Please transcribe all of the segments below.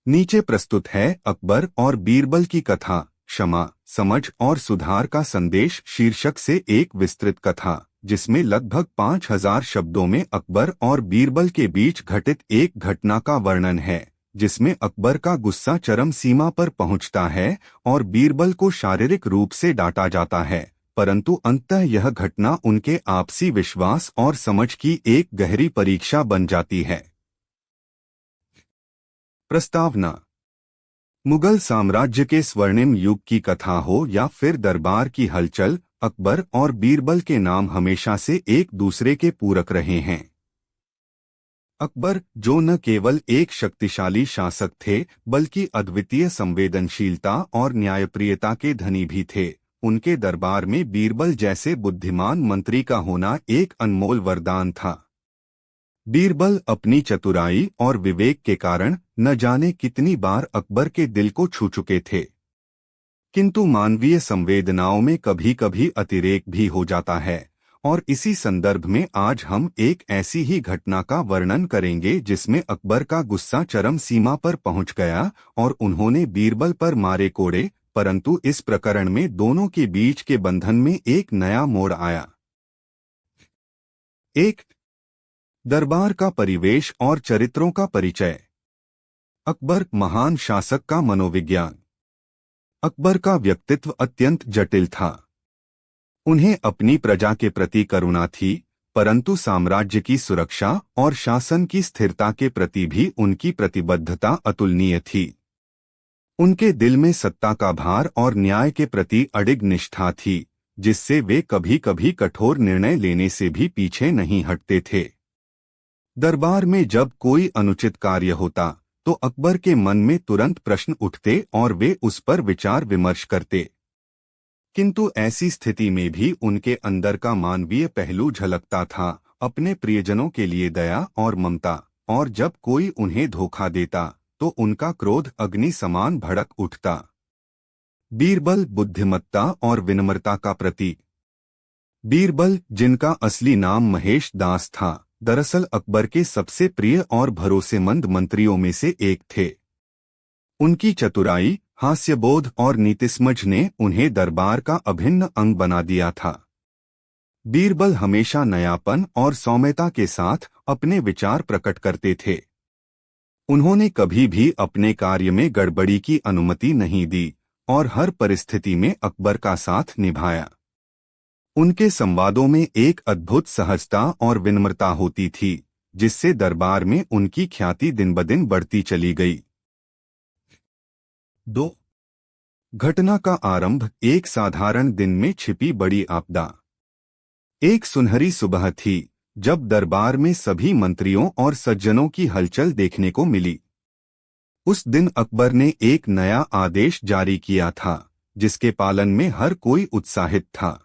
नीचे प्रस्तुत है अकबर और बीरबल की कथा, क्षमा, समझ और सुधार का संदेश शीर्षक से एक विस्तृत कथा, जिसमें लगभग 5000 शब्दों में अकबर और बीरबल के बीच घटित एक घटना का वर्णन है, जिसमें अकबर का गुस्सा चरम सीमा पर पहुंचता है और बीरबल को शारीरिक रूप से डांटा जाता है, परंतु अंततः यह घटना उनके आपसी विश्वास और समझ की एक गहरी परीक्षा बन जाती है। प्रस्तावना। मुगल साम्राज्य के स्वर्णिम युग की कथा हो या फिर दरबार की हलचल, अकबर और बीरबल के नाम हमेशा से एक दूसरे के पूरक रहे हैं। अकबर, जो न केवल एक शक्तिशाली शासक थे बल्कि अद्वितीय संवेदनशीलता और न्यायप्रियता के धनी भी थे, उनके दरबार में बीरबल जैसे बुद्धिमान मंत्री का होना एक अनमोल वरदान था। बीरबल अपनी चतुराई और विवेक के कारण न जाने कितनी बार अकबर के दिल को छू चुके थे, किंतु मानवीय संवेदनाओं में कभी कभी अतिरेक भी हो जाता है, और इसी संदर्भ में आज हम एक ऐसी ही घटना का वर्णन करेंगे जिसमें अकबर का गुस्सा चरम सीमा पर पहुंच गया और उन्होंने बीरबल पर मारे कोड़े, परंतु इस प्रकरण में दोनों के बीच के बंधन में एक नया मोड़ आया। एक, दरबार का परिवेश और चरित्रों का परिचय। अकबर, महान शासक का मनोविज्ञान। अकबर का व्यक्तित्व अत्यंत जटिल था। उन्हें अपनी प्रजा के प्रति करुणा थी, परंतु साम्राज्य की सुरक्षा और शासन की स्थिरता के प्रति भी उनकी प्रतिबद्धता अतुलनीय थी। उनके दिल में सत्ता का भार और न्याय के प्रति अडिग निष्ठा थी, जिससे वे कभी कभी कठोर निर्णय लेने से भी पीछे नहीं हटते थे। दरबार में जब कोई अनुचित कार्य होता तो अकबर के मन में तुरंत प्रश्न उठते और वे उस पर विचार विमर्श करते, किंतु ऐसी स्थिति में भी उनके अंदर का मानवीय पहलू झलकता था, अपने प्रियजनों के लिए दया और ममता, और जब कोई उन्हें धोखा देता तो उनका क्रोध अग्नि समान भड़क उठता। बीरबल, बुद्धिमत्ता और विनम्रता का प्रतीक। बीरबल, जिनका असली नाम महेश दास था, दरअसल अकबर के सबसे प्रिय और भरोसेमंद मंत्रियों में से एक थे। उनकी चतुराई, हास्यबोध और नीतिसमझ ने उन्हें दरबार का अभिन्न अंग बना दिया था। बीरबल हमेशा नयापन और सौम्यता के साथ अपने विचार प्रकट करते थे। उन्होंने कभी भी अपने कार्य में गड़बड़ी की अनुमति नहीं दी और हर परिस्थिति में अकबर का साथ निभाया। उनके संवादों में एक अद्भुत सहजता और विनम्रता होती थी, जिससे दरबार में उनकी ख्याति दिन-ब-दिन बढ़ती चली गई। 2. घटना का आरंभ एक साधारण दिन में छिपी बड़ी आपदा। एक सुनहरी सुबह थी जब दरबार में सभी मंत्रियों और सज्जनों की हलचल देखने को मिली। उस दिन अकबर ने एक नया आदेश जारी किया था, जिसके पालन में हर कोई उत्साहित था।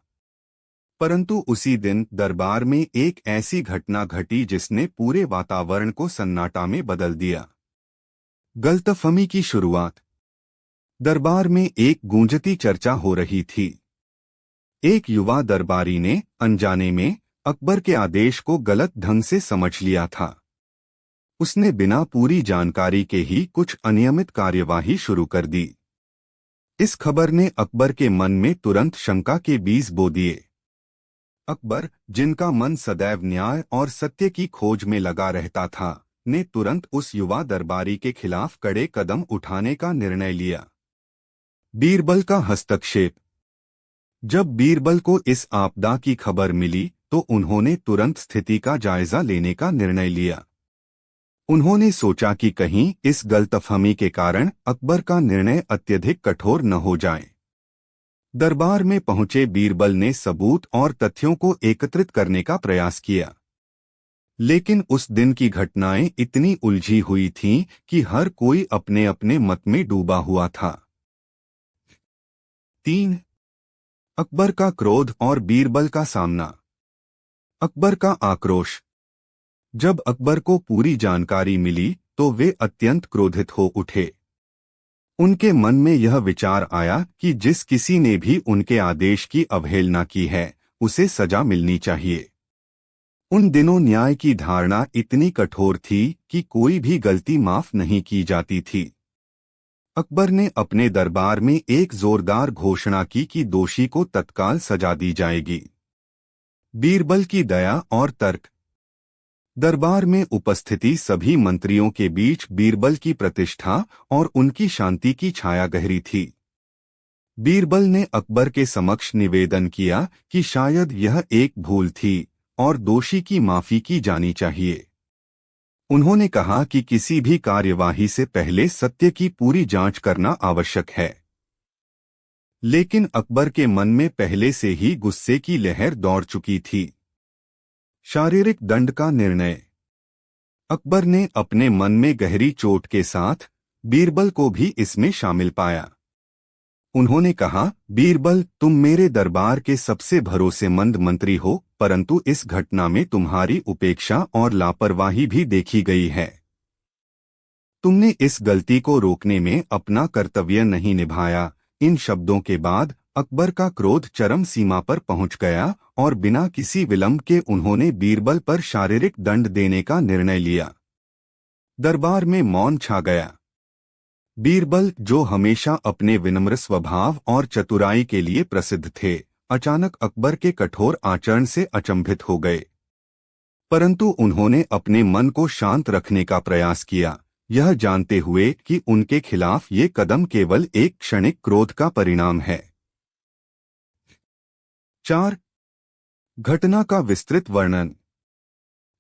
परंतु उसी दिन दरबार में एक ऐसी घटना घटी जिसने पूरे वातावरण को सन्नाटा में बदल दिया। गलतफहमी की शुरुआत। दरबार में एक गूंजती चर्चा हो रही थी। एक युवा दरबारी ने अनजाने में अकबर के आदेश को गलत ढंग से समझ लिया था। उसने बिना पूरी जानकारी के ही कुछ अनियमित कार्यवाही शुरू कर दी। इस खबर ने अकबर के मन में तुरंत शंका के बीज बो दिए। अकबर, जिनका मन सदैव न्याय और सत्य की खोज में लगा रहता था, ने तुरंत उस युवा दरबारी के खिलाफ कड़े कदम उठाने का निर्णय लिया। बीरबल का हस्तक्षेप। जब बीरबल को इस आपदा की खबर मिली तो उन्होंने तुरंत स्थिति का जायजा लेने का निर्णय लिया। उन्होंने सोचा कि कहीं इस गलतफहमी के कारण अकबर का निर्णय अत्यधिक कठोर न हो जाए। दरबार में पहुंचे बीरबल ने सबूत और तथ्यों को एकत्रित करने का प्रयास किया, लेकिन उस दिन की घटनाएं इतनी उलझी हुई थीं कि हर कोई अपने अपने मत में डूबा हुआ था। 3. अकबर का क्रोध और बीरबल का सामना। अकबर का आक्रोश। जब अकबर को पूरी जानकारी मिली तो वे अत्यंत क्रोधित हो उठे। उनके मन में यह विचार आया कि जिस किसी ने भी उनके आदेश की अवहेलना की है, उसे सजा मिलनी चाहिए। उन दिनों न्याय की धारणा इतनी कठोर थी कि कोई भी गलती माफ नहीं की जाती थी। अकबर ने अपने दरबार में एक जोरदार घोषणा की कि दोषी को तत्काल सजा दी जाएगी। बीरबल की दया और तर्क। दरबार में उपस्थिति सभी मंत्रियों के बीच बीरबल की प्रतिष्ठा और उनकी शांति की छाया गहरी थी। बीरबल ने अकबर के समक्ष निवेदन किया कि शायद यह एक भूल थी और दोषी की माफी की जानी चाहिए। उन्होंने कहा कि किसी भी कार्यवाही से पहले सत्य की पूरी जांच करना आवश्यक है। लेकिन अकबर के मन में पहले से ही गुस्से की लहर दौड़ चुकी थी। शारीरिक दंड का निर्णय। अकबर ने अपने मन में गहरी चोट के साथ बीरबल को भी इसमें शामिल पाया। उन्होंने कहा, बीरबल, तुम मेरे दरबार के सबसे भरोसेमंद मंत्री हो, परंतु इस घटना में तुम्हारी उपेक्षा और लापरवाही भी देखी गई है। तुमने इस गलती को रोकने में अपना कर्तव्य नहीं निभाया। इन शब्दों के बाद अकबर का क्रोध चरम सीमा पर पहुंच गया और बिना किसी विलंब के उन्होंने बीरबल पर शारीरिक दंड देने का निर्णय लिया। दरबार में मौन छा गया। बीरबल, जो हमेशा अपने विनम्र स्वभाव और चतुराई के लिए प्रसिद्ध थे, अचानक अकबर के कठोर आचरण से अचंभित हो गए। परंतु उन्होंने अपने मन को शांत रखने का प्रयास किया, यह जानते हुए कि उनके खिलाफ ये कदम केवल एक क्षणिक क्रोध का परिणाम है। 4. घटना का विस्तृत वर्णन।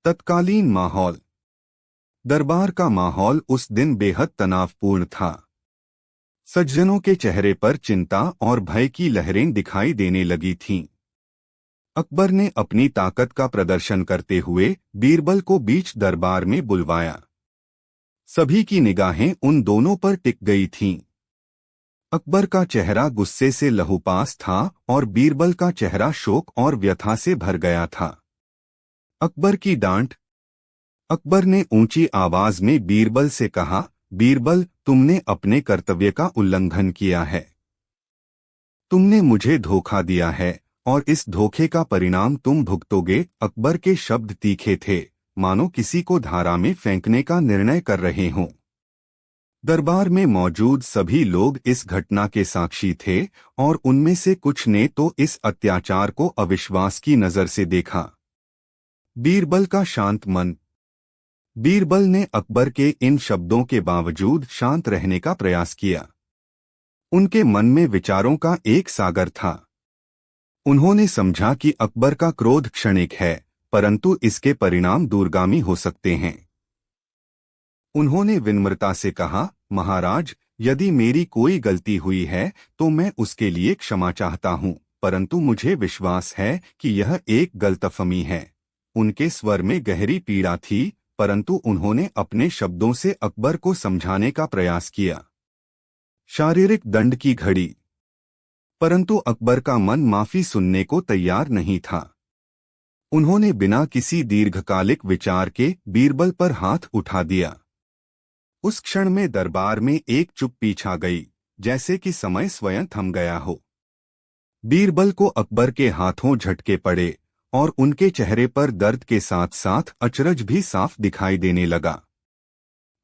तत्कालीन माहौल। दरबार का माहौल उस दिन बेहद तनावपूर्ण था। सज्जनों के चेहरे पर चिंता और भय की लहरें दिखाई देने लगी थीं। अकबर ने अपनी ताकत का प्रदर्शन करते हुए बीरबल को बीच दरबार में बुलवाया। सभी की निगाहें उन दोनों पर टिक गई थीं। अकबर का चेहरा गुस्से से लहूपास था और बीरबल का चेहरा शोक और व्यथा से भर गया था। अकबर की डांट। अकबर ने ऊंची आवाज में बीरबल से कहा, बीरबल, तुमने अपने कर्तव्य का उल्लंघन किया है। तुमने मुझे धोखा दिया है और इस धोखे का परिणाम तुम भुगतोगे। अकबर के शब्द तीखे थे, मानो किसी को धारा में फेंकने का निर्णय कर रहे हों। दरबार में मौजूद सभी लोग इस घटना के साक्षी थे और उनमें से कुछ ने तो इस अत्याचार को अविश्वास की नजर से देखा। बीरबल का शांत मन। बीरबल ने अकबर के इन शब्दों के बावजूद शांत रहने का प्रयास किया। उनके मन में विचारों का एक सागर था। उन्होंने समझा कि अकबर का क्रोध क्षणिक है, परंतु इसके परिणाम दूरगामी हो सकते हैं। उन्होंने विनम्रता से कहा, महाराज, यदि मेरी कोई गलती हुई है तो मैं उसके लिए क्षमा चाहता हूं, परंतु मुझे विश्वास है कि यह एक गलतफहमी है। उनके स्वर में गहरी पीड़ा थी, परंतु उन्होंने अपने शब्दों से अकबर को समझाने का प्रयास किया। शारीरिक दंड की घड़ी। परंतु अकबर का मन माफी सुनने को तैयार नहीं था। उन्होंने बिना किसी दीर्घकालिक विचार के बीरबल पर हाथ उठा दिया। उस क्षण में दरबार में एक चुप्पी छा गई, जैसे कि समय स्वयं थम गया हो। बीरबल को अकबर के हाथों झटके पड़े और उनके चेहरे पर दर्द के साथ साथ अचरज भी साफ दिखाई देने लगा।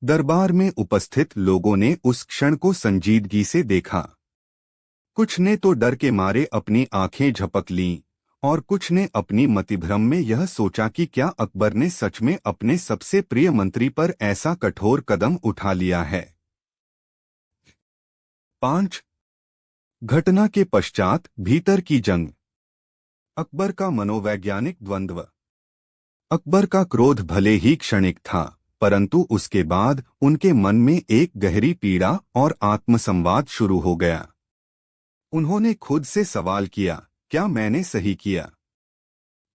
दरबार में उपस्थित लोगों ने उस क्षण को संजीदगी से देखा। कुछ ने तो डर के मारे अपनी आंखें झपक लीं और कुछ ने अपनी मतिभ्रम में यह सोचा कि क्या अकबर ने सच में अपने सबसे प्रिय मंत्री पर ऐसा कठोर कदम उठा लिया है। 5. घटना के पश्चात भीतर की जंग। अकबर का मनोवैज्ञानिक द्वंद्व। अकबर का क्रोध भले ही क्षणिक था, परंतु उसके बाद उनके मन में एक गहरी पीड़ा और आत्मसंवाद शुरू हो गया। उन्होंने खुद से सवाल किया, क्या मैंने सही किया?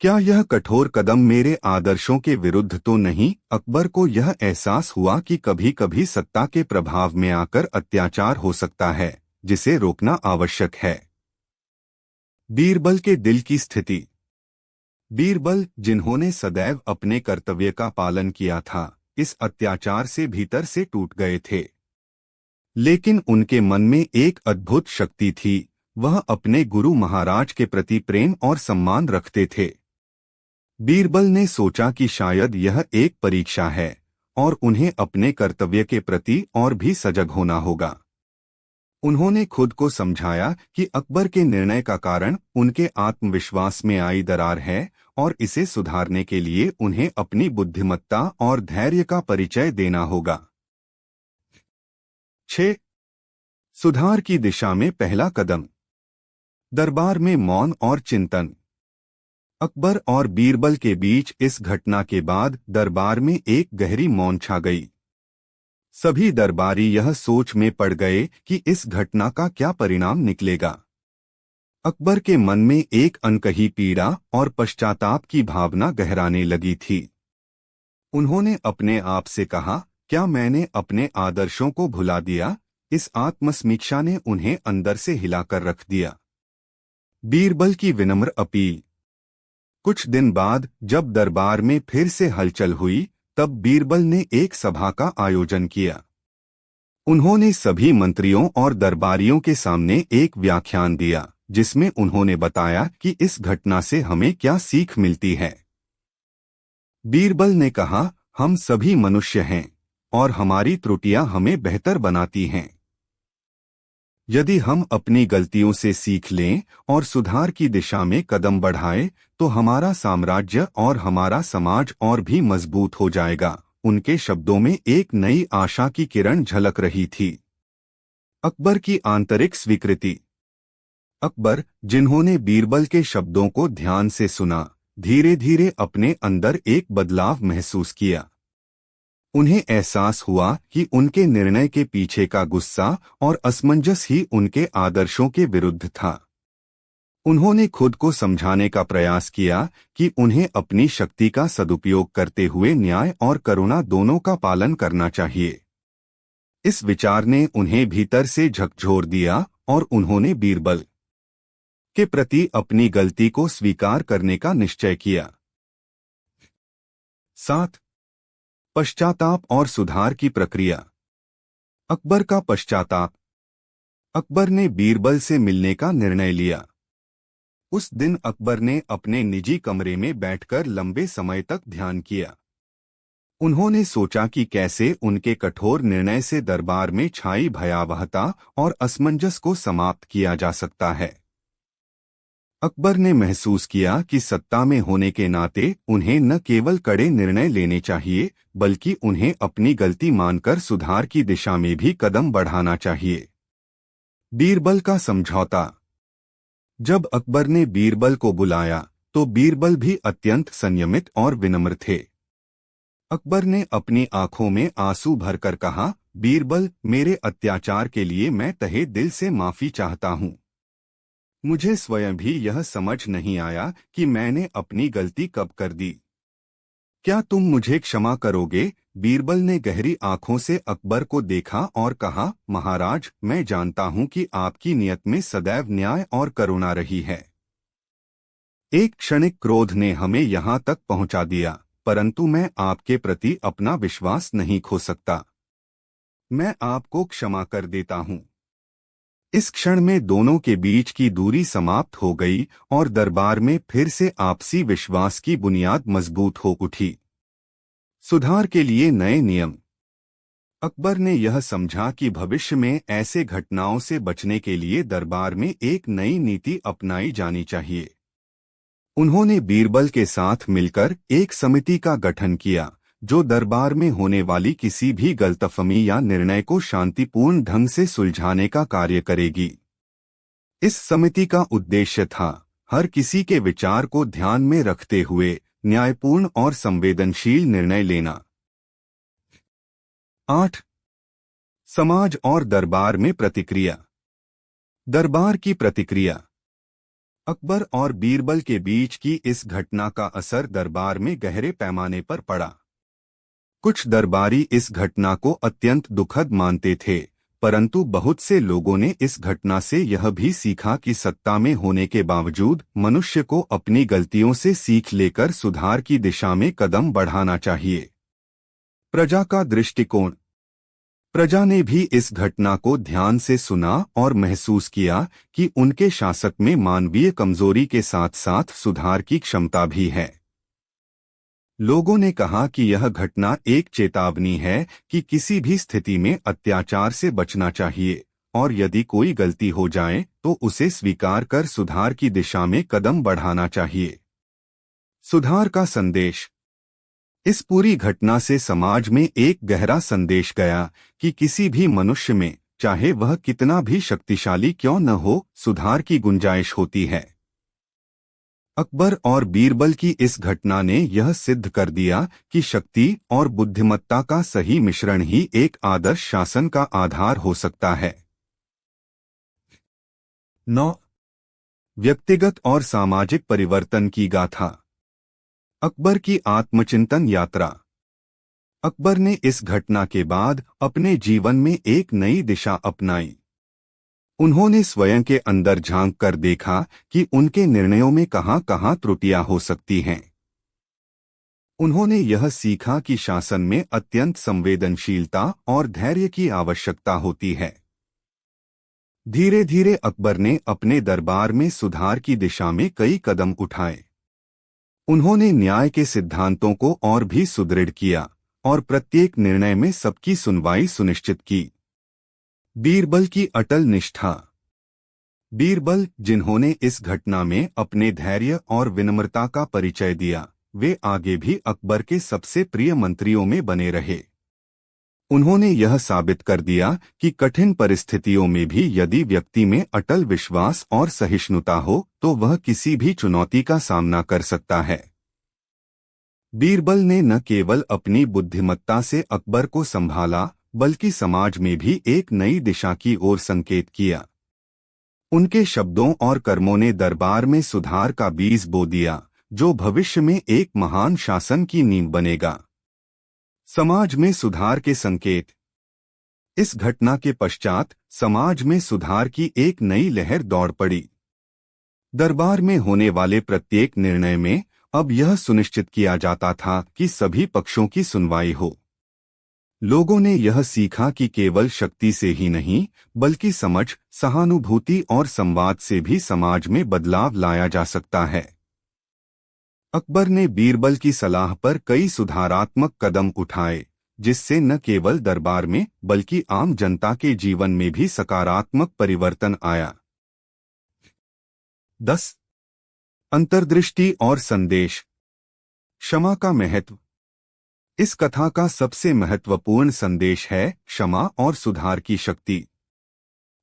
क्या यह कठोर कदम मेरे आदर्शों के विरुद्ध तो नहीं? अकबर को यह एहसास हुआ कि कभी कभी सत्ता के प्रभाव में आकर अत्याचार हो सकता है, जिसे रोकना आवश्यक है। बीरबल के दिल की स्थिति। बीरबल, जिन्होंने सदैव अपने कर्तव्य का पालन किया था, इस अत्याचार से भीतर से टूट गए थे। लेकिन उनके मन में एक अद्भुत शक्ति थी, वह अपने गुरु महाराज के प्रति प्रेम और सम्मान रखते थे। बीरबल ने सोचा कि शायद यह एक परीक्षा है और उन्हें अपने कर्तव्य के प्रति और भी सजग होना होगा। उन्होंने खुद को समझाया कि अकबर के निर्णय का कारण उनके आत्मविश्वास में आई दरार है और इसे सुधारने के लिए उन्हें अपनी बुद्धिमत्ता और धैर्य का परिचय देना होगा। 6. सुधार की दिशा में पहला कदम। दरबार में मौन और चिंतन। अकबर और बीरबल के बीच इस घटना के बाद दरबार में एक गहरी मौन छा गई। सभी दरबारी यह सोच में पड़ गए कि इस घटना का क्या परिणाम निकलेगा। अकबर के मन में एक अनकही पीड़ा और पश्चाताप की भावना गहराने लगी थी। उन्होंने अपने आप से कहा, क्या मैंने अपने आदर्शों को भुला दिया? इस आत्मसमीक्षा ने उन्हें अंदर से हिलाकर रख दिया। बीरबल की विनम्र अपील। कुछ दिन बाद जब दरबार में फिर से हलचल हुई, तब बीरबल ने एक सभा का आयोजन किया। उन्होंने सभी मंत्रियों और दरबारियों के सामने एक व्याख्यान दिया, जिसमें उन्होंने बताया कि इस घटना से हमें क्या सीख मिलती है। बीरबल ने कहा, हम सभी मनुष्य हैं और हमारी त्रुटियां हमें बेहतर बनाती हैं। यदि हम अपनी गलतियों से सीख लें और सुधार की दिशा में कदम बढ़ाएं, तो हमारा साम्राज्य और हमारा समाज और भी मजबूत हो जाएगा। उनके शब्दों में एक नई आशा की किरण झलक रही थी। अकबर की आंतरिक स्वीकृति। अकबर, जिन्होंने बीरबल के शब्दों को ध्यान से सुना, धीरे धीरे अपने अंदर एक बदलाव महसूस किया। उन्हें एहसास हुआ कि उनके निर्णय के पीछे का गुस्सा और असमंजस ही उनके आदर्शों के विरुद्ध था। उन्होंने खुद को समझाने का प्रयास किया कि उन्हें अपनी शक्ति का सदुपयोग करते हुए न्याय और करुणा दोनों का पालन करना चाहिए। इस विचार ने उन्हें भीतर से झकझोर दिया और उन्होंने बीरबल के प्रति अपनी गलती को स्वीकार करने का निश्चय किया। 7. पश्चाताप और सुधार की प्रक्रिया। अकबर का पश्चाताप। अकबर ने बीरबल से मिलने का निर्णय लिया। उस दिन अकबर ने अपने निजी कमरे में बैठकर लंबे समय तक ध्यान किया। उन्होंने सोचा कि कैसे उनके कठोर निर्णय से दरबार में छाई भयावहता और असमंजस को समाप्त किया जा सकता है। अकबर ने महसूस किया कि सत्ता में होने के नाते उन्हें न केवल कड़े निर्णय लेने चाहिए, बल्कि उन्हें अपनी गलती मानकर सुधार की दिशा में भी कदम बढ़ाना चाहिए। बीरबल का समझौता। जब अकबर ने बीरबल को बुलाया, तो बीरबल भी अत्यंत संयमित और विनम्र थे। अकबर ने अपनी आंखों में आंसू भरकर कहा, बीरबल, मेरे अत्याचार के लिए मैं तहे दिल से माफी चाहता हूँ। मुझे स्वयं भी यह समझ नहीं आया कि मैंने अपनी गलती कब कर दी। क्या तुम मुझे क्षमा करोगे? बीरबल ने गहरी आंखों से अकबर को देखा और कहा, महाराज, मैं जानता हूं कि आपकी नियत में सदैव न्याय और करुणा रही है। एक क्षणिक क्रोध ने हमें यहां तक पहुंचा दिया, परंतु मैं आपके प्रति अपना विश्वास नहीं खो सकता। मैं आपको क्षमा कर देता हूं। इस क्षण में दोनों के बीच की दूरी समाप्त हो गई और दरबार में फिर से आपसी विश्वास की बुनियाद मजबूत हो उठी। सुधार के लिए नए नियम। अकबर ने यह समझा कि भविष्य में ऐसे घटनाओं से बचने के लिए दरबार में एक नई नीति अपनाई जानी चाहिए। उन्होंने बीरबल के साथ मिलकर एक समिति का गठन किया, जो दरबार में होने वाली किसी भी गलतफहमी या निर्णय को शांतिपूर्ण ढंग से सुलझाने का कार्य करेगी। इस समिति का उद्देश्य था हर किसी के विचार को ध्यान में रखते हुए न्यायपूर्ण और संवेदनशील निर्णय लेना। 8. समाज और दरबार में प्रतिक्रिया। दरबार की प्रतिक्रिया। अकबर और बीरबल के बीच की इस घटना का असर दरबार में गहरे पैमाने पर पड़ा। कुछ दरबारी इस घटना को अत्यंत दुखद मानते थे, परंतु बहुत से लोगों ने इस घटना से यह भी सीखा कि सत्ता में होने के बावजूद मनुष्य को अपनी गलतियों से सीख लेकर सुधार की दिशा में कदम बढ़ाना चाहिए। प्रजा का दृष्टिकोण। प्रजा ने भी इस घटना को ध्यान से सुना और महसूस किया कि उनके शासक में मानवीय कमजोरी के साथ साथ सुधार की क्षमता भी है। लोगों ने कहा कि यह घटना एक चेतावनी है कि किसी भी स्थिति में अत्याचार से बचना चाहिए और यदि कोई गलती हो जाए तो उसे स्वीकार कर सुधार की दिशा में कदम बढ़ाना चाहिए। सुधार का संदेश। इस पूरी घटना से समाज में एक गहरा संदेश गया कि किसी भी मनुष्य में, चाहे वह कितना भी शक्तिशाली क्यों न हो, सुधार की गुंजाइश होती है। अकबर और बीरबल की इस घटना ने यह सिद्ध कर दिया कि शक्ति और बुद्धिमत्ता का सही मिश्रण ही एक आदर्श शासन का आधार हो सकता है। 9. व्यक्तिगत और सामाजिक परिवर्तन की गाथा। अकबर की आत्मचिंतन यात्रा। अकबर ने इस घटना के बाद अपने जीवन में एक नई दिशा अपनाई। उन्होंने स्वयं के अंदर झांक कर देखा कि उनके निर्णयों में कहां-कहां त्रुटियां हो सकती हैं। उन्होंने यह सीखा कि शासन में अत्यंत संवेदनशीलता और धैर्य की आवश्यकता होती है। धीरे धीरे अकबर ने अपने दरबार में सुधार की दिशा में कई कदम उठाए। उन्होंने न्याय के सिद्धांतों को और भी सुदृढ़ किया और प्रत्येक निर्णय में सबकी सुनवाई सुनिश्चित की। बीरबल की अटल निष्ठा। बीरबल, जिन्होंने इस घटना में अपने धैर्य और विनम्रता का परिचय दिया, वे आगे भी अकबर के सबसे प्रिय मंत्रियों में बने रहे। उन्होंने यह साबित कर दिया कि कठिन परिस्थितियों में भी यदि व्यक्ति में अटल विश्वास और सहिष्णुता हो तो वह किसी भी चुनौती का सामना कर सकता है। बीरबल ने न केवल अपनी बुद्धिमत्ता से अकबर को संभाला, बल्कि समाज में भी एक नई दिशा की ओर संकेत किया। उनके शब्दों और कर्मों ने दरबार में सुधार का बीज बो दिया, जो भविष्य में एक महान शासन की नींव बनेगा। समाज में सुधार के संकेत। इस घटना के पश्चात समाज में सुधार की एक नई लहर दौड़ पड़ी। दरबार में होने वाले प्रत्येक निर्णय में अब यह सुनिश्चित किया जाता था कि सभी पक्षों की सुनवाई हो। लोगों ने यह सीखा कि केवल शक्ति से ही नहीं, बल्कि समझ, सहानुभूति और संवाद से भी समाज में बदलाव लाया जा सकता है। अकबर ने बीरबल की सलाह पर कई सुधारात्मक कदम उठाए, जिससे न केवल दरबार में बल्कि आम जनता के जीवन में भी सकारात्मक परिवर्तन आया। 10. अंतर्दृष्टि और संदेश। क्षमा का महत्व। इस कथा का सबसे महत्वपूर्ण संदेश है क्षमा और सुधार की शक्ति।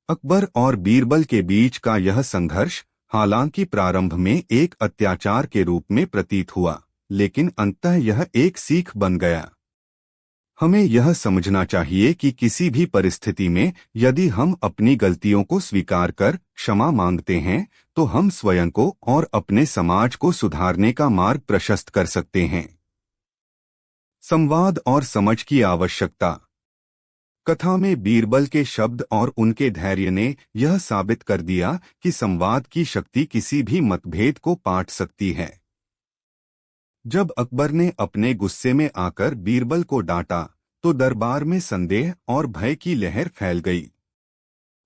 अकबर और बीरबल के बीच का यह संघर्ष हालांकि प्रारंभ में एक अत्याचार के रूप में प्रतीत हुआ, लेकिन अंततः यह एक सीख बन गया। हमें यह समझना चाहिए कि किसी भी परिस्थिति में यदि हम अपनी गलतियों को स्वीकार कर क्षमा मांगते हैं, तो हम स्वयं को और अपने समाज को सुधारने का मार्ग प्रशस्त कर सकते हैं। संवाद और समझ की आवश्यकता। कथा में बीरबल के शब्द और उनके धैर्य ने यह साबित कर दिया कि संवाद की शक्ति किसी भी मतभेद को पाट सकती है। जब अकबर ने अपने गुस्से में आकर बीरबल को डांटा, तो दरबार में संदेह और भय की लहर फैल गई।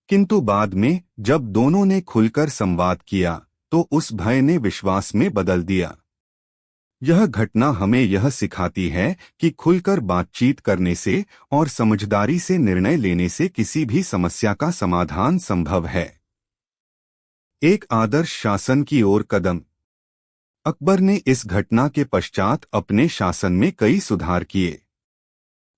किंतु बाद में जब दोनों ने खुलकर संवाद किया, तो उस भय ने विश्वास में बदल दिया। यह घटना हमें यह सिखाती है कि खुलकर बातचीत करने से और समझदारी से निर्णय लेने से किसी भी समस्या का समाधान संभव है। एक आदर्श शासन की ओर कदम। अकबर ने इस घटना के पश्चात अपने शासन में कई सुधार किए।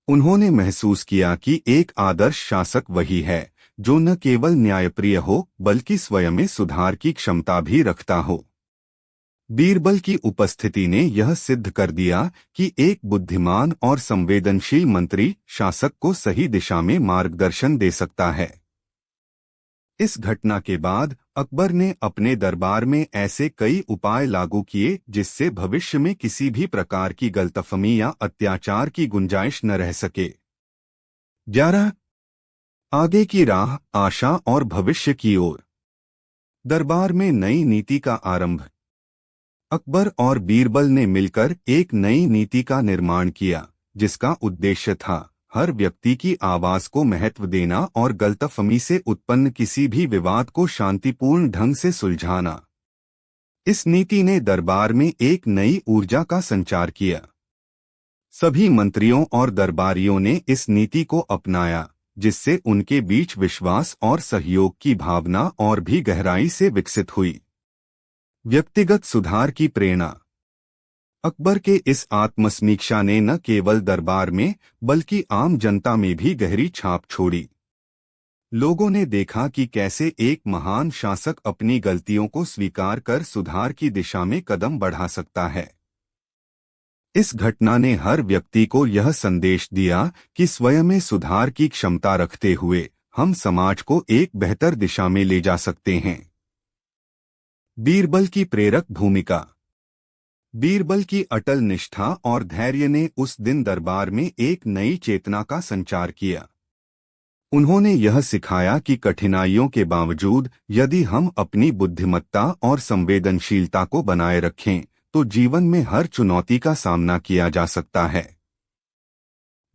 उन्होंने महसूस किया कि एक आदर्श शासक वही है जो न केवल न्यायप्रिय हो, बल्कि स्वयं में सुधार की क्षमता भी रखता हो। बीरबल की उपस्थिति ने यह सिद्ध कर दिया कि एक बुद्धिमान और संवेदनशील मंत्री शासक को सही दिशा में मार्गदर्शन दे सकता है। इस घटना के बाद अकबर ने अपने दरबार में ऐसे कई उपाय लागू किए जिससे भविष्य में किसी भी प्रकार की गलतफहमी या अत्याचार की गुंजाइश न रह सके। 11. आगे की राह, आशा और भविष्य की ओर। दरबार में नई नीति का आरंभ। अकबर और बीरबल ने मिलकर एक नई नीति का निर्माण किया, जिसका उद्देश्य था हर व्यक्ति की आवाज को महत्व देना और गलतफहमी से उत्पन्न किसी भी विवाद को शांतिपूर्ण ढंग से सुलझाना। इस नीति ने दरबार में एक नई ऊर्जा का संचार किया। सभी मंत्रियों और दरबारियों ने इस नीति को अपनाया, जिससे उनके बीच विश्वास और सहयोग की भावना और भी गहराई से विकसित हुई। व्यक्तिगत सुधार की प्रेरणा। अकबर के इस आत्मसमीक्षा ने न केवल दरबार में बल्कि आम जनता में भी गहरी छाप छोड़ी। लोगों ने देखा कि कैसे एक महान शासक अपनी गलतियों को स्वीकार कर सुधार की दिशा में कदम बढ़ा सकता है। इस घटना ने हर व्यक्ति को यह संदेश दिया कि स्वयं में सुधार की क्षमता रखते हुए हम समाज को एक बेहतर दिशा में ले जा सकते हैं। बीरबल की प्रेरक भूमिका। बीरबल की अटल निष्ठा और धैर्य ने उस दिन दरबार में एक नई चेतना का संचार किया। उन्होंने यह सिखाया कि कठिनाइयों के बावजूद यदि हम अपनी बुद्धिमत्ता और संवेदनशीलता को बनाए रखें तो जीवन में हर चुनौती का सामना किया जा सकता है।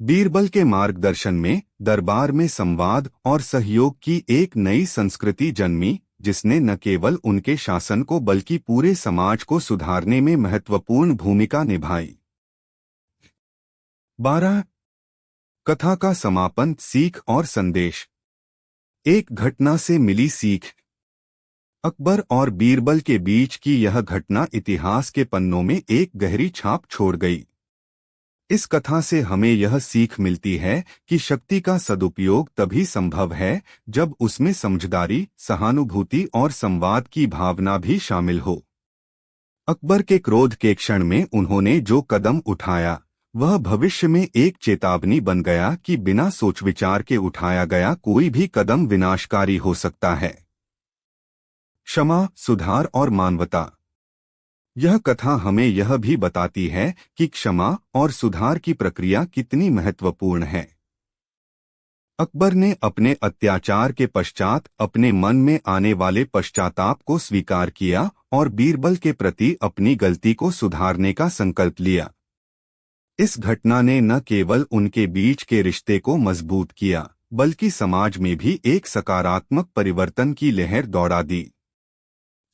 बीरबल के मार्गदर्शन में दरबार में संवाद और सहयोग की एक नई संस्कृति जन्मी, जिसने न केवल उनके शासन को बल्कि पूरे समाज को सुधारने में महत्वपूर्ण भूमिका निभाई। 12. कथा का समापन, सीख और संदेश। एक घटना से मिली सीख। अकबर और बीरबल के बीच की यह घटना इतिहास के पन्नों में एक गहरी छाप छोड़ गई। इस कथा से हमें यह सीख मिलती है कि शक्ति का सदुपयोग तभी संभव है जब उसमें समझदारी, सहानुभूति और संवाद की भावना भी शामिल हो। अकबर के क्रोध के क्षण में उन्होंने जो कदम उठाया वह भविष्य में एक चेतावनी बन गया कि बिना सोच विचार के उठाया गया कोई भी कदम विनाशकारी हो सकता है। क्षमा, सुधार और मानवता। यह कथा हमें यह भी बताती है कि क्षमा और सुधार की प्रक्रिया कितनी महत्वपूर्ण है। अकबर ने अपने अत्याचार के पश्चात अपने मन में आने वाले पश्चाताप को स्वीकार किया और बीरबल के प्रति अपनी गलती को सुधारने का संकल्प लिया। इस घटना ने न केवल उनके बीच के रिश्ते को मजबूत किया बल्कि समाज में भी एक सकारात्मक परिवर्तन की लहर दौड़ा दी।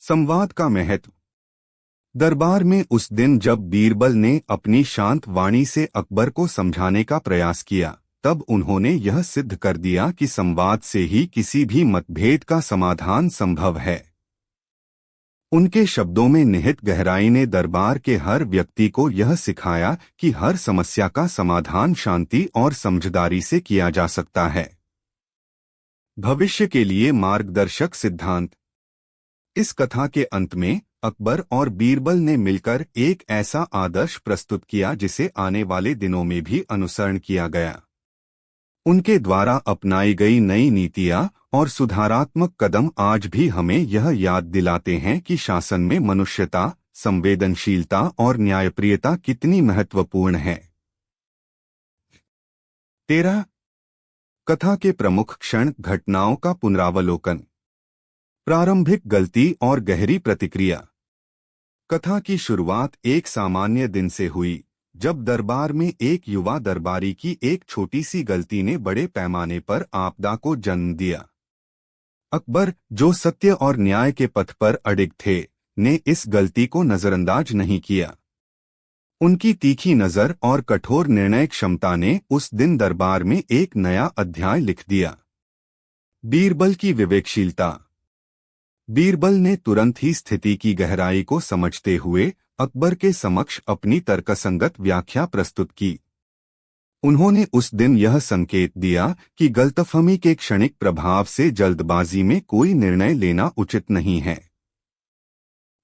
संवाद का महत्व। दरबार में उस दिन जब बीरबल ने अपनी शांत वाणी से अकबर को समझाने का प्रयास किया, तब उन्होंने यह सिद्ध कर दिया कि संवाद से ही किसी भी मतभेद का समाधान संभव है। उनके शब्दों में निहित गहराई ने दरबार के हर व्यक्ति को यह सिखाया कि हर समस्या का समाधान शांति और समझदारी से किया जा सकता है। भविष्य के लिए मार्गदर्शक सिद्धांत। इस कथा के अंत में अकबर और बीरबल ने मिलकर एक ऐसा आदर्श प्रस्तुत किया जिसे आने वाले दिनों में भी अनुसरण किया गया। उनके द्वारा अपनाई गई नई नीतियां और सुधारात्मक कदम आज भी हमें यह याद दिलाते हैं कि शासन में मनुष्यता, संवेदनशीलता और न्यायप्रियता कितनी महत्वपूर्ण है। 13. कथा के प्रमुख क्षण, घटनाओं का पुनरावलोकन। प्रारंभिक गलती और गहरी प्रतिक्रिया। कथा की शुरुआत एक सामान्य दिन से हुई जब दरबार में एक युवा दरबारी की एक छोटी सी गलती ने बड़े पैमाने पर आपदा को जन्म दिया। अकबर, जो सत्य और न्याय के पथ पर अडिग थे, ने इस गलती को नजरअंदाज नहीं किया। उनकी तीखी नजर और कठोर निर्णय क्षमता ने उस दिन दरबार में एक नया अध्याय लिख दिया। बीरबल की विवेकशीलता। बीरबल ने तुरंत ही स्थिति की गहराई को समझते हुए अकबर के समक्ष अपनी तर्कसंगत व्याख्या प्रस्तुत की। उन्होंने उस दिन यह संकेत दिया कि गलतफहमी के क्षणिक प्रभाव से जल्दबाजी में कोई निर्णय लेना उचित नहीं है।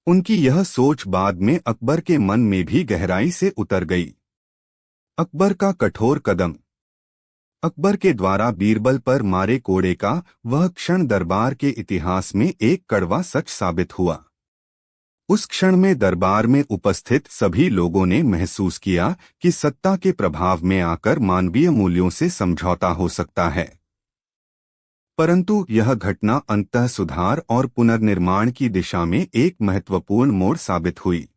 उनकी यह सोच बाद में अकबर के मन में भी गहराई से उतर गई। अकबर का कठोर कदम। अकबर के द्वारा बीरबल पर मारे कोड़े का वह क्षण दरबार के इतिहास में एक कड़वा सच साबित हुआ। उस क्षण में दरबार में उपस्थित सभी लोगों ने महसूस किया कि सत्ता के प्रभाव में आकर मानवीय मूल्यों से समझौता हो सकता है। परंतु यह घटना अंततः सुधार और पुनर्निर्माण की दिशा में एक महत्वपूर्ण मोड़ साबित हुई।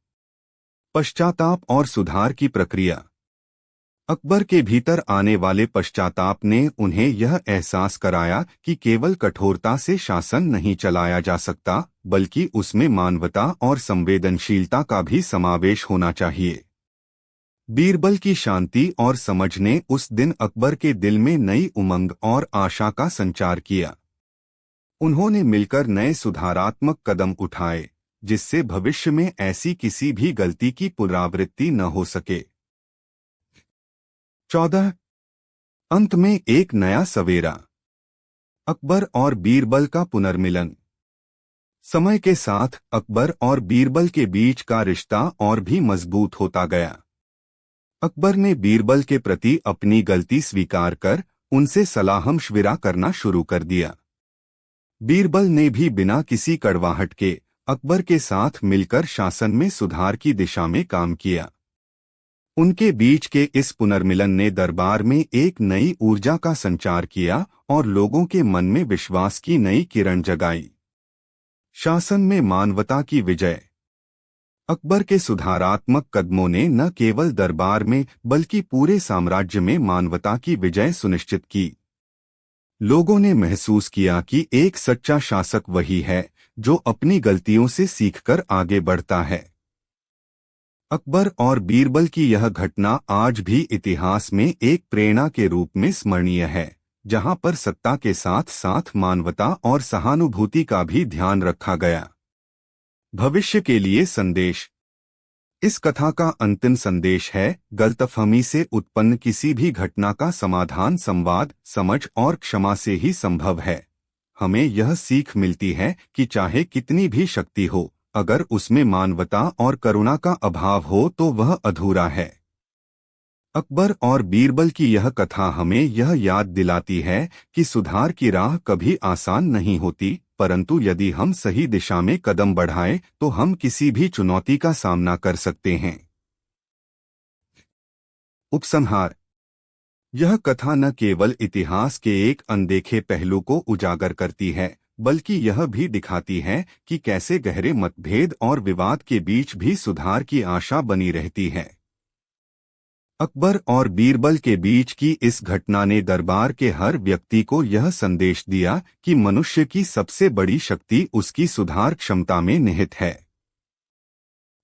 पश्चाताप और सुधार की प्रक्रिया। अकबर के भीतर आने वाले पश्चाताप ने उन्हें यह एहसास कराया कि केवल कठोरता से शासन नहीं चलाया जा सकता, बल्कि उसमें मानवता और संवेदनशीलता का भी समावेश होना चाहिए। बीरबल की शांति और समझ ने उस दिन अकबर के दिल में नई उमंग और आशा का संचार किया। उन्होंने मिलकर नए सुधारात्मक कदम उठाए, जिससे भविष्य में ऐसी किसी भी गलती की पुनरावृत्ति न हो सके। 14। अंत में एक नया सवेरा। अकबर और बीरबल का पुनर्मिलन। समय के साथ अकबर और बीरबल के बीच का रिश्ता और भी मजबूत होता गया। अकबर ने बीरबल के प्रति अपनी गलती स्वीकार कर उनसे सलाह-मशविरा करना शुरू कर दिया। बीरबल ने भी बिना किसी कड़वाहट के अकबर के साथ मिलकर शासन में सुधार की दिशा में काम किया। उनके बीच के इस पुनर्मिलन ने दरबार में एक नई ऊर्जा का संचार किया और लोगों के मन में विश्वास की नई किरण जगाई। शासन में मानवता की विजय। अकबर के सुधारात्मक कदमों ने न केवल दरबार में बल्कि पूरे साम्राज्य में मानवता की विजय सुनिश्चित की। लोगों ने महसूस किया कि एक सच्चा शासक वही है जो अपनी गलतियों से सीखकर आगे बढ़ता है। अकबर और बीरबल की यह घटना आज भी इतिहास में एक प्रेरणा के रूप में स्मरणीय है, जहां पर सत्ता के साथ साथ मानवता और सहानुभूति का भी ध्यान रखा गया। भविष्य के लिए संदेश। इस कथा का अंतिम संदेश है, गलतफहमी से उत्पन्न किसी भी घटना का समाधान संवाद, समझ और क्षमा से ही संभव है। हमें यह सीख मिलती है कि चाहे कितनी भी शक्ति हो, अगर उसमें मानवता और करुणा का अभाव हो तो वह अधूरा है। अकबर और बीरबल की यह कथा हमें यह याद दिलाती है कि सुधार की राह कभी आसान नहीं होती, परंतु यदि हम सही दिशा में कदम बढ़ाएं तो हम किसी भी चुनौती का सामना कर सकते हैं। उपसंहार। यह कथा न केवल इतिहास के एक अनदेखे पहलू को उजागर करती है, बल्कि यह भी दिखाती है कि कैसे गहरे मतभेद और विवाद के बीच भी सुधार की आशा बनी रहती है। अकबर और बीरबल के बीच की इस घटना ने दरबार के हर व्यक्ति को यह संदेश दिया कि मनुष्य की सबसे बड़ी शक्ति उसकी सुधार क्षमता में निहित है।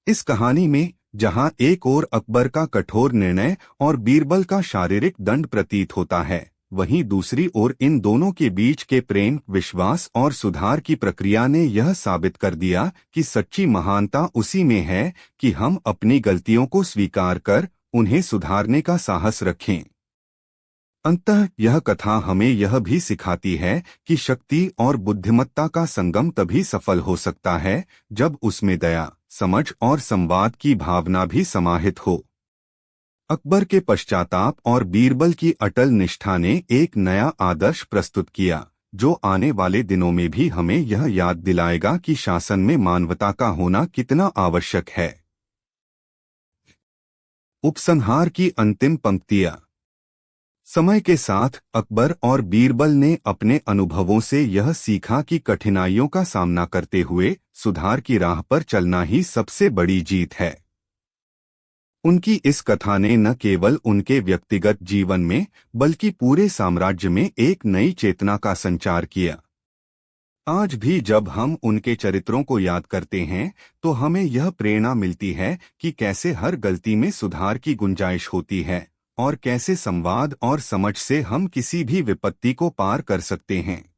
इस कहानी में जहां एक ओर अकबर का कठोर निर्णय और बीरबल का शारीरिक दंड प्रतीत होता है, वहीं दूसरी ओर इन दोनों के बीच के प्रेम, विश्वास और सुधार की प्रक्रिया ने यह साबित कर दिया कि सच्ची महानता उसी में है कि हम अपनी गलतियों को स्वीकार कर उन्हें सुधारने का साहस रखें। अंततः यह कथा हमें यह भी सिखाती है कि शक्ति और बुद्धिमत्ता का संगम तभी सफल हो सकता है जब उसमें दया, समझ और संवाद की भावना भी समाहित हो। अकबर के पश्चाताप और बीरबल की अटल निष्ठा ने एक नया आदर्श प्रस्तुत किया, जो आने वाले दिनों में भी हमें यह याद दिलाएगा कि शासन में मानवता का होना कितना आवश्यक है। उपसंहार की अंतिम पंक्तियां। समय के साथ अकबर और बीरबल ने अपने अनुभवों से यह सीखा कि कठिनाइयों का सामना करते हुए सुधार की राह पर चलना ही सबसे बड़ी जीत है। उनकी इस कथा ने न केवल उनके व्यक्तिगत जीवन में बल्कि पूरे साम्राज्य में एक नई चेतना का संचार किया। आज भी जब हम उनके चरित्रों को याद करते हैं तो हमें यह प्रेरणा मिलती है कि कैसे हर गलती में सुधार की गुंजाइश होती है और कैसे संवाद और समझ से हम किसी भी विपत्ति को पार कर सकते हैं।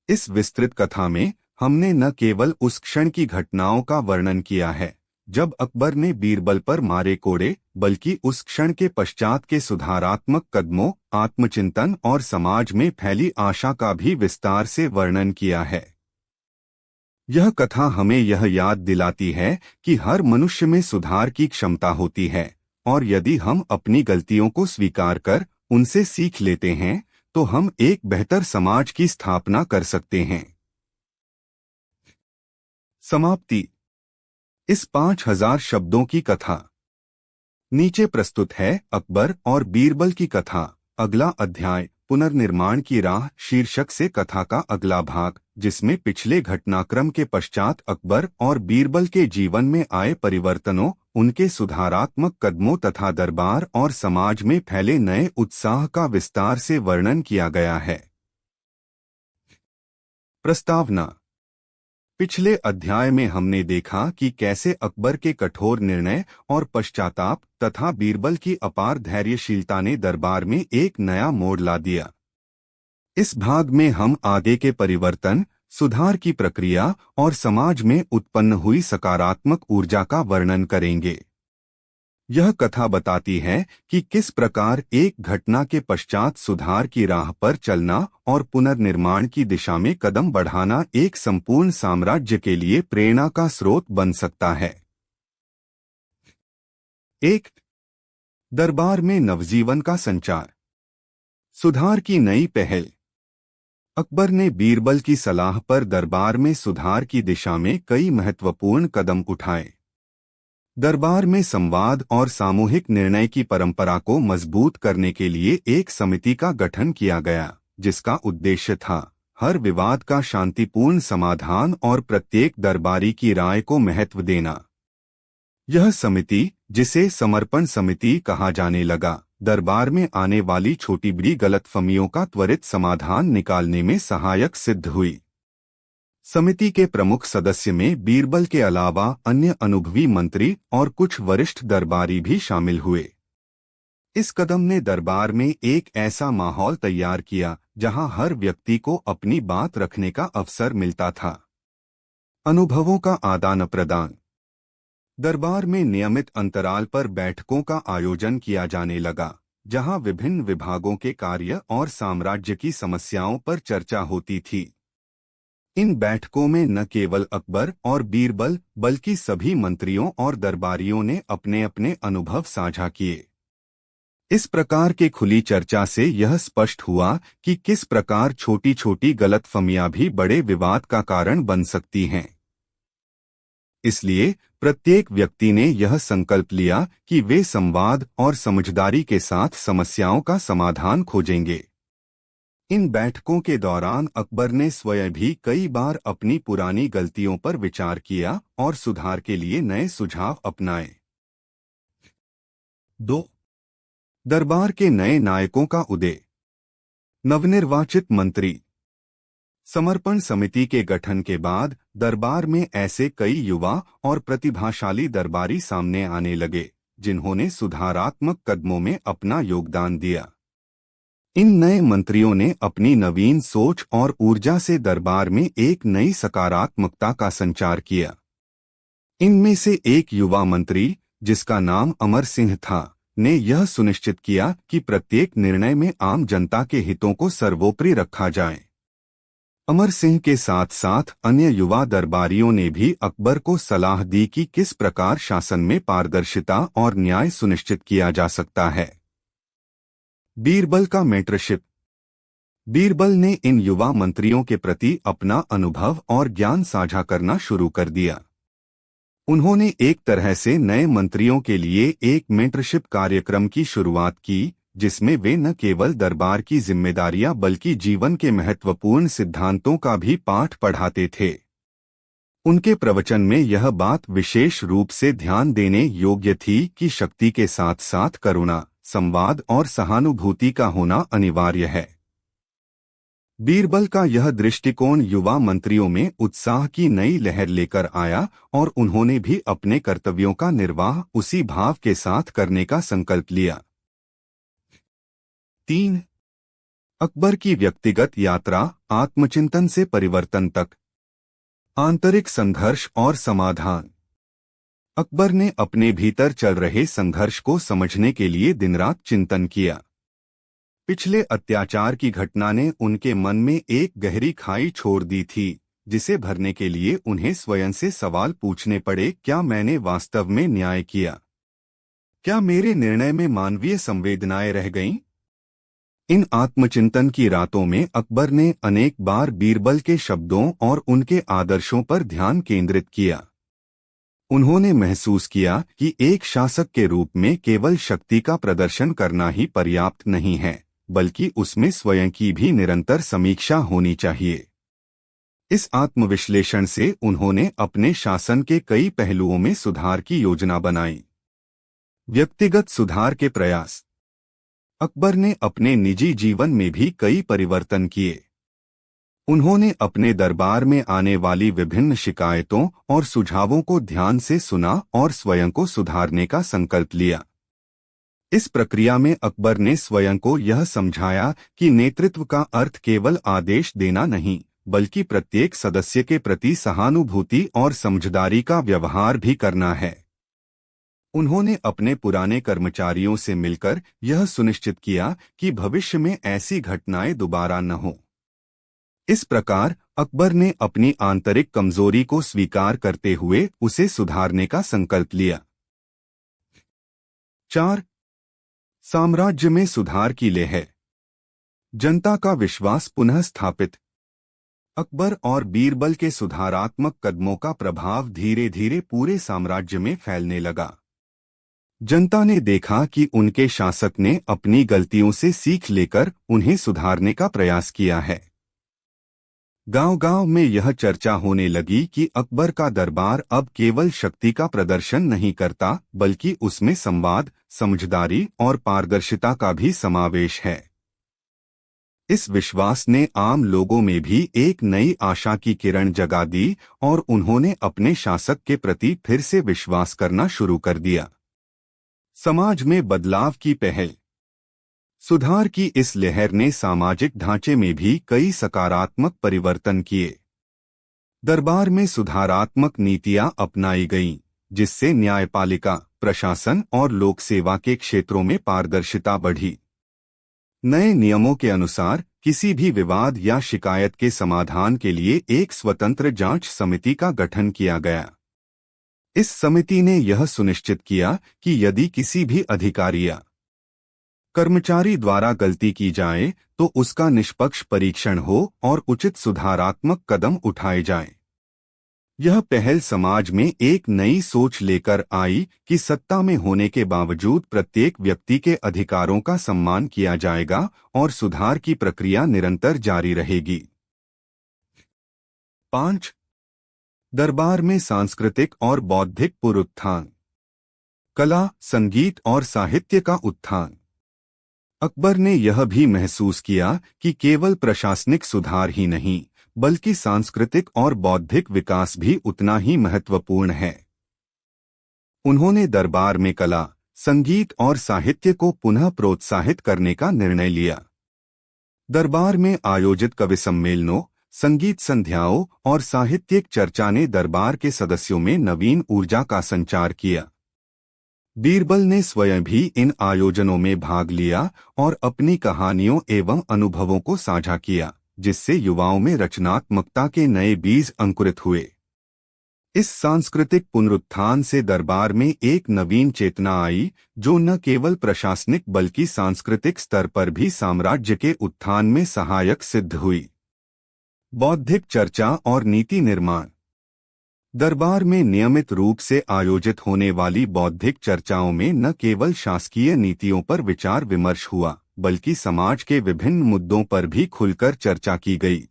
इस विस्तृत कथा में हमने न केवल उस क्षण की घटनाओं का वर्णन किया है जब अकबर ने बीरबल पर मारे कोड़े, बल्कि उस क्षण के पश्चात के सुधारात्मक कदमों, आत्मचिंतन और समाज में फैली आशा का भी विस्तार से वर्णन किया है। यह कथा हमें यह याद दिलाती है कि हर मनुष्य में सुधार की क्षमता होती है और यदि हम अपनी गलतियों को स्वीकार कर उनसे सीख लेते हैं तो हम एक बेहतर समाज की स्थापना कर सकते हैं। समाप्ति। इस 5000 शब्दों की कथा। नीचे प्रस्तुत है अकबर और बीरबल की कथा, अगला अध्याय पुनर्निर्माण की राह शीर्षक से कथा का अगला भाग, जिसमें पिछले घटनाक्रम के पश्चात अकबर और बीरबल के जीवन में आए परिवर्तनों, उनके सुधारात्मक कदमों तथा दरबार और समाज में फैले नए उत्साह का विस्तार से वर्णन किया गया है। प्रस्तावना। पिछले अध्याय में हमने देखा कि कैसे अकबर के कठोर निर्णय और पश्चाताप तथा बीरबल की अपार धैर्यशीलता ने दरबार में एक नया मोड़ ला दिया। इस भाग में हम आगे के परिवर्तन, सुधार की प्रक्रिया और समाज में उत्पन्न हुई सकारात्मक ऊर्जा का वर्णन करेंगे। यह कथा बताती है कि किस प्रकार एक घटना के पश्चात सुधार की राह पर चलना और पुनर्निर्माण की दिशा में कदम बढ़ाना एक संपूर्ण साम्राज्य के लिए प्रेरणा का स्रोत बन सकता है। 1. दरबार में नवजीवन का संचार। सुधार की नई पहल। अकबर ने बीरबल की सलाह पर दरबार में सुधार की दिशा में कई महत्वपूर्ण कदम उठाए। दरबार में संवाद और सामूहिक निर्णय की परंपरा को मजबूत करने के लिए एक समिति का गठन किया गया, जिसका उद्देश्य था हर विवाद का शांतिपूर्ण समाधान और प्रत्येक दरबारी की राय को महत्व देना। यह समिति, जिसे समर्पण समिति कहा जाने लगा, दरबार में आने वाली छोटी बड़ी गलतफहमियों का त्वरित समाधान निकालने में सहायक सिद्ध हुई। समिति के प्रमुख सदस्य में बीरबल के अलावा अन्य अनुभवी मंत्री और कुछ वरिष्ठ दरबारी भी शामिल हुए। इस कदम ने दरबार में एक ऐसा माहौल तैयार किया जहां हर व्यक्ति को अपनी बात रखने का अवसर मिलता था। अनुभवों का आदान प्रदान। दरबार में नियमित अंतराल पर बैठकों का आयोजन किया जाने लगा, जहां विभिन्न विभागों के कार्य और साम्राज्य की समस्याओं पर चर्चा होती थी। इन बैठकों में न केवल अकबर और बीरबल बल्कि सभी मंत्रियों और दरबारियों ने अपने अपने अनुभव साझा किए। इस प्रकार के खुली चर्चा से यह स्पष्ट हुआ कि किस प्रकार छोटी छोटी गलतफहमियां भी बड़े विवाद का कारण बन सकती हैं। इसलिए प्रत्येक व्यक्ति ने यह संकल्प लिया कि वे संवाद और समझदारी के साथ समस्याओं का समाधान खोजेंगे। इन बैठकों के दौरान अकबर ने स्वयं भी कई बार अपनी पुरानी गलतियों पर विचार किया और सुधार के लिए नए सुझाव अपनाए। 2. दरबार के नए नायकों का उदय। नवनिर्वाचित मंत्री। समर्पण समिति के गठन के बाद दरबार में ऐसे कई युवा और प्रतिभाशाली दरबारी सामने आने लगे, जिन्होंने सुधारात्मक कदमों में अपना योगदान दिया। इन नए मंत्रियों ने अपनी नवीन सोच और ऊर्जा से दरबार में एक नई सकारात्मकता का संचार किया। इनमें से एक युवा मंत्री, जिसका नाम अमर सिंह था, ने यह सुनिश्चित किया कि प्रत्येक निर्णय में आम जनता के हितों को सर्वोपरि रखा जाए। अमर सिंह के साथ साथ अन्य युवा दरबारियों ने भी अकबर को सलाह दी कि किस प्रकार शासन में पारदर्शिता और न्याय सुनिश्चित किया जा सकता है। बीरबल का मेंटरशिप। बीरबल ने इन युवा मंत्रियों के प्रति अपना अनुभव और ज्ञान साझा करना शुरू कर दिया। उन्होंने एक तरह से नए मंत्रियों के लिए एक मेंटरशिप कार्यक्रम की शुरुआत की, जिसमें वे न केवल दरबार की जिम्मेदारियां बल्कि जीवन के महत्वपूर्ण सिद्धांतों का भी पाठ पढ़ाते थे। उनके प्रवचन में यह बात विशेष रूप से ध्यान देने योग्य थी कि शक्ति के साथ साथ करुणा, संवाद और सहानुभूति का होना अनिवार्य है। बीरबल का यह दृष्टिकोण युवा मंत्रियों में उत्साह की नई लहर लेकर आया और उन्होंने भी अपने कर्तव्यों का निर्वाह उसी भाव के साथ करने का संकल्प लिया। 3. अकबर की व्यक्तिगत यात्रा, आत्मचिंतन से परिवर्तन तक। आंतरिक संघर्ष और समाधान। अकबर ने अपने भीतर चल रहे संघर्ष को समझने के लिए दिनरात चिंतन किया। पिछले अत्याचार की घटना ने उनके मन में एक गहरी खाई छोड़ दी थी, जिसे भरने के लिए उन्हें स्वयं से सवाल पूछने पड़े, क्या मैंने वास्तव में न्याय किया? क्या मेरे निर्णय में मानवीय संवेदनाएं रह गईं? इन आत्मचिंतन की रातों में अकबर ने अनेक बार बीरबल के शब्दों और उनके आदर्शों पर ध्यान केंद्रित किया। उन्होंने महसूस किया कि एक शासक के रूप में केवल शक्ति का प्रदर्शन करना ही पर्याप्त नहीं है, बल्कि उसमें स्वयं की भी निरंतर समीक्षा होनी चाहिए। इस आत्मविश्लेषण से उन्होंने अपने शासन के कई पहलुओं में सुधार की योजना बनाई। व्यक्तिगत सुधार के प्रयास। अकबर ने अपने निजी जीवन में भी कई परिवर्तन किए। उन्होंने अपने दरबार में आने वाली विभिन्न शिकायतों और सुझावों को ध्यान से सुना और स्वयं को सुधारने का संकल्प लिया। इस प्रक्रिया में अकबर ने स्वयं को यह समझाया कि नेतृत्व का अर्थ केवल आदेश देना नहीं, बल्कि प्रत्येक सदस्य के प्रति सहानुभूति और समझदारी का व्यवहार भी करना है। उन्होंने अपने पुराने कर्मचारियों से मिलकर यह सुनिश्चित किया कि भविष्य में ऐसी घटनाएं दोबारा न हो। इस प्रकार अकबर ने अपनी आंतरिक कमजोरी को स्वीकार करते हुए उसे सुधारने का संकल्प लिया। 4. साम्राज्य में सुधार की लहर। जनता का विश्वास पुनः स्थापित। अकबर और बीरबल के सुधारात्मक कदमों का प्रभाव धीरे धीरे पूरे साम्राज्य में फैलने लगा। जनता ने देखा कि उनके शासक ने अपनी गलतियों से सीख लेकर उन्हें सुधारने का प्रयास किया है। गांव-गांव में यह चर्चा होने लगी कि अकबर का दरबार अब केवल शक्ति का प्रदर्शन नहीं करता, बल्कि उसमें संवाद, समझदारी और पारदर्शिता का भी समावेश है। इस विश्वास ने आम लोगों में भी एक नई आशा की किरण जगा दी और उन्होंने अपने शासक के प्रति फिर से विश्वास करना शुरू कर दिया। समाज में बदलाव की पहल। सुधार की इस लहर ने सामाजिक ढांचे में भी कई सकारात्मक परिवर्तन किए। दरबार में सुधारात्मक नीतियां अपनाई गईं, जिससे न्यायपालिका, प्रशासन और लोक सेवा के क्षेत्रों में पारदर्शिता बढ़ी। नए नियमों के अनुसार किसी भी विवाद या शिकायत के समाधान के लिए एक स्वतंत्र जांच समिति का गठन किया गया। इस समिति ने यह सुनिश्चित किया कि यदि किसी भी अधिकारी या कर्मचारी द्वारा गलती की जाए तो उसका निष्पक्ष परीक्षण हो और उचित सुधारात्मक कदम उठाए जाएं। यह पहल समाज में एक नई सोच लेकर आई कि सत्ता में होने के बावजूद प्रत्येक व्यक्ति के अधिकारों का सम्मान किया जाएगा और सुधार की प्रक्रिया निरंतर जारी रहेगी। 5. दरबार में सांस्कृतिक और बौद्धिक पुनरुत्थान। कला, संगीत और साहित्य का उत्थान। अकबर ने यह भी महसूस किया कि केवल प्रशासनिक सुधार ही नहीं, बल्कि सांस्कृतिक और बौद्धिक विकास भी उतना ही महत्वपूर्ण है। उन्होंने दरबार में कला, संगीत और साहित्य को पुनः प्रोत्साहित करने का निर्णय लिया। दरबार में आयोजित कवि सम्मेलनों, संगीत संध्याओं और साहित्यिक चर्चा ने दरबार के सदस्यों में नवीन ऊर्जा का संचार किया। बीरबल ने स्वयं भी इन आयोजनों में भाग लिया और अपनी कहानियों एवं अनुभवों को साझा किया, जिससे युवाओं में रचनात्मकता के नए बीज अंकुरित हुए। इस सांस्कृतिक पुनरुत्थान से दरबार में एक नवीन चेतना आई, जो न केवल प्रशासनिक बल्कि सांस्कृतिक स्तर पर भी साम्राज्य के उत्थान में सहायक सिद्ध हुई। बौद्धिक चर्चा और नीति निर्माण। दरबार में नियमित रूप से आयोजित होने वाली बौद्धिक चर्चाओं में न केवल शासकीय नीतियों पर विचार विमर्श हुआ, बल्कि समाज के विभिन्न मुद्दों पर भी खुलकर चर्चा की गई।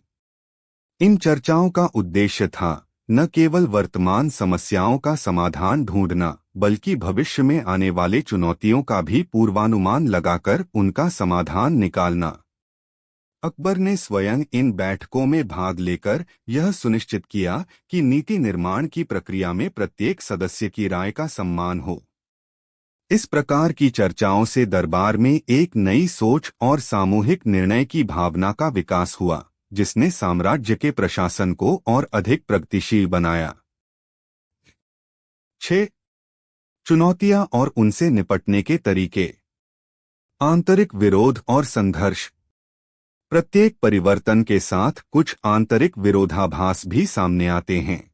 इन चर्चाओं का उद्देश्य था न केवल वर्तमान समस्याओं का समाधान ढूंढना, बल्कि भविष्य में आने वाले चुनौतियों का भी पूर्वानुमान लगाकर उनका समाधान निकालना। अकबर ने स्वयं इन बैठकों में भाग लेकर यह सुनिश्चित किया कि नीति निर्माण की प्रक्रिया में प्रत्येक सदस्य की राय का सम्मान हो। इस प्रकार की चर्चाओं से दरबार में एक नई सोच और सामूहिक निर्णय की भावना का विकास हुआ, जिसने साम्राज्य के प्रशासन को और अधिक प्रगतिशील बनाया। 6. चुनौतियां और उनसे निपटने के तरीके। आंतरिक विरोध और संघर्ष। प्रत्येक परिवर्तन के साथ कुछ आंतरिक विरोधाभास भी सामने आते हैं।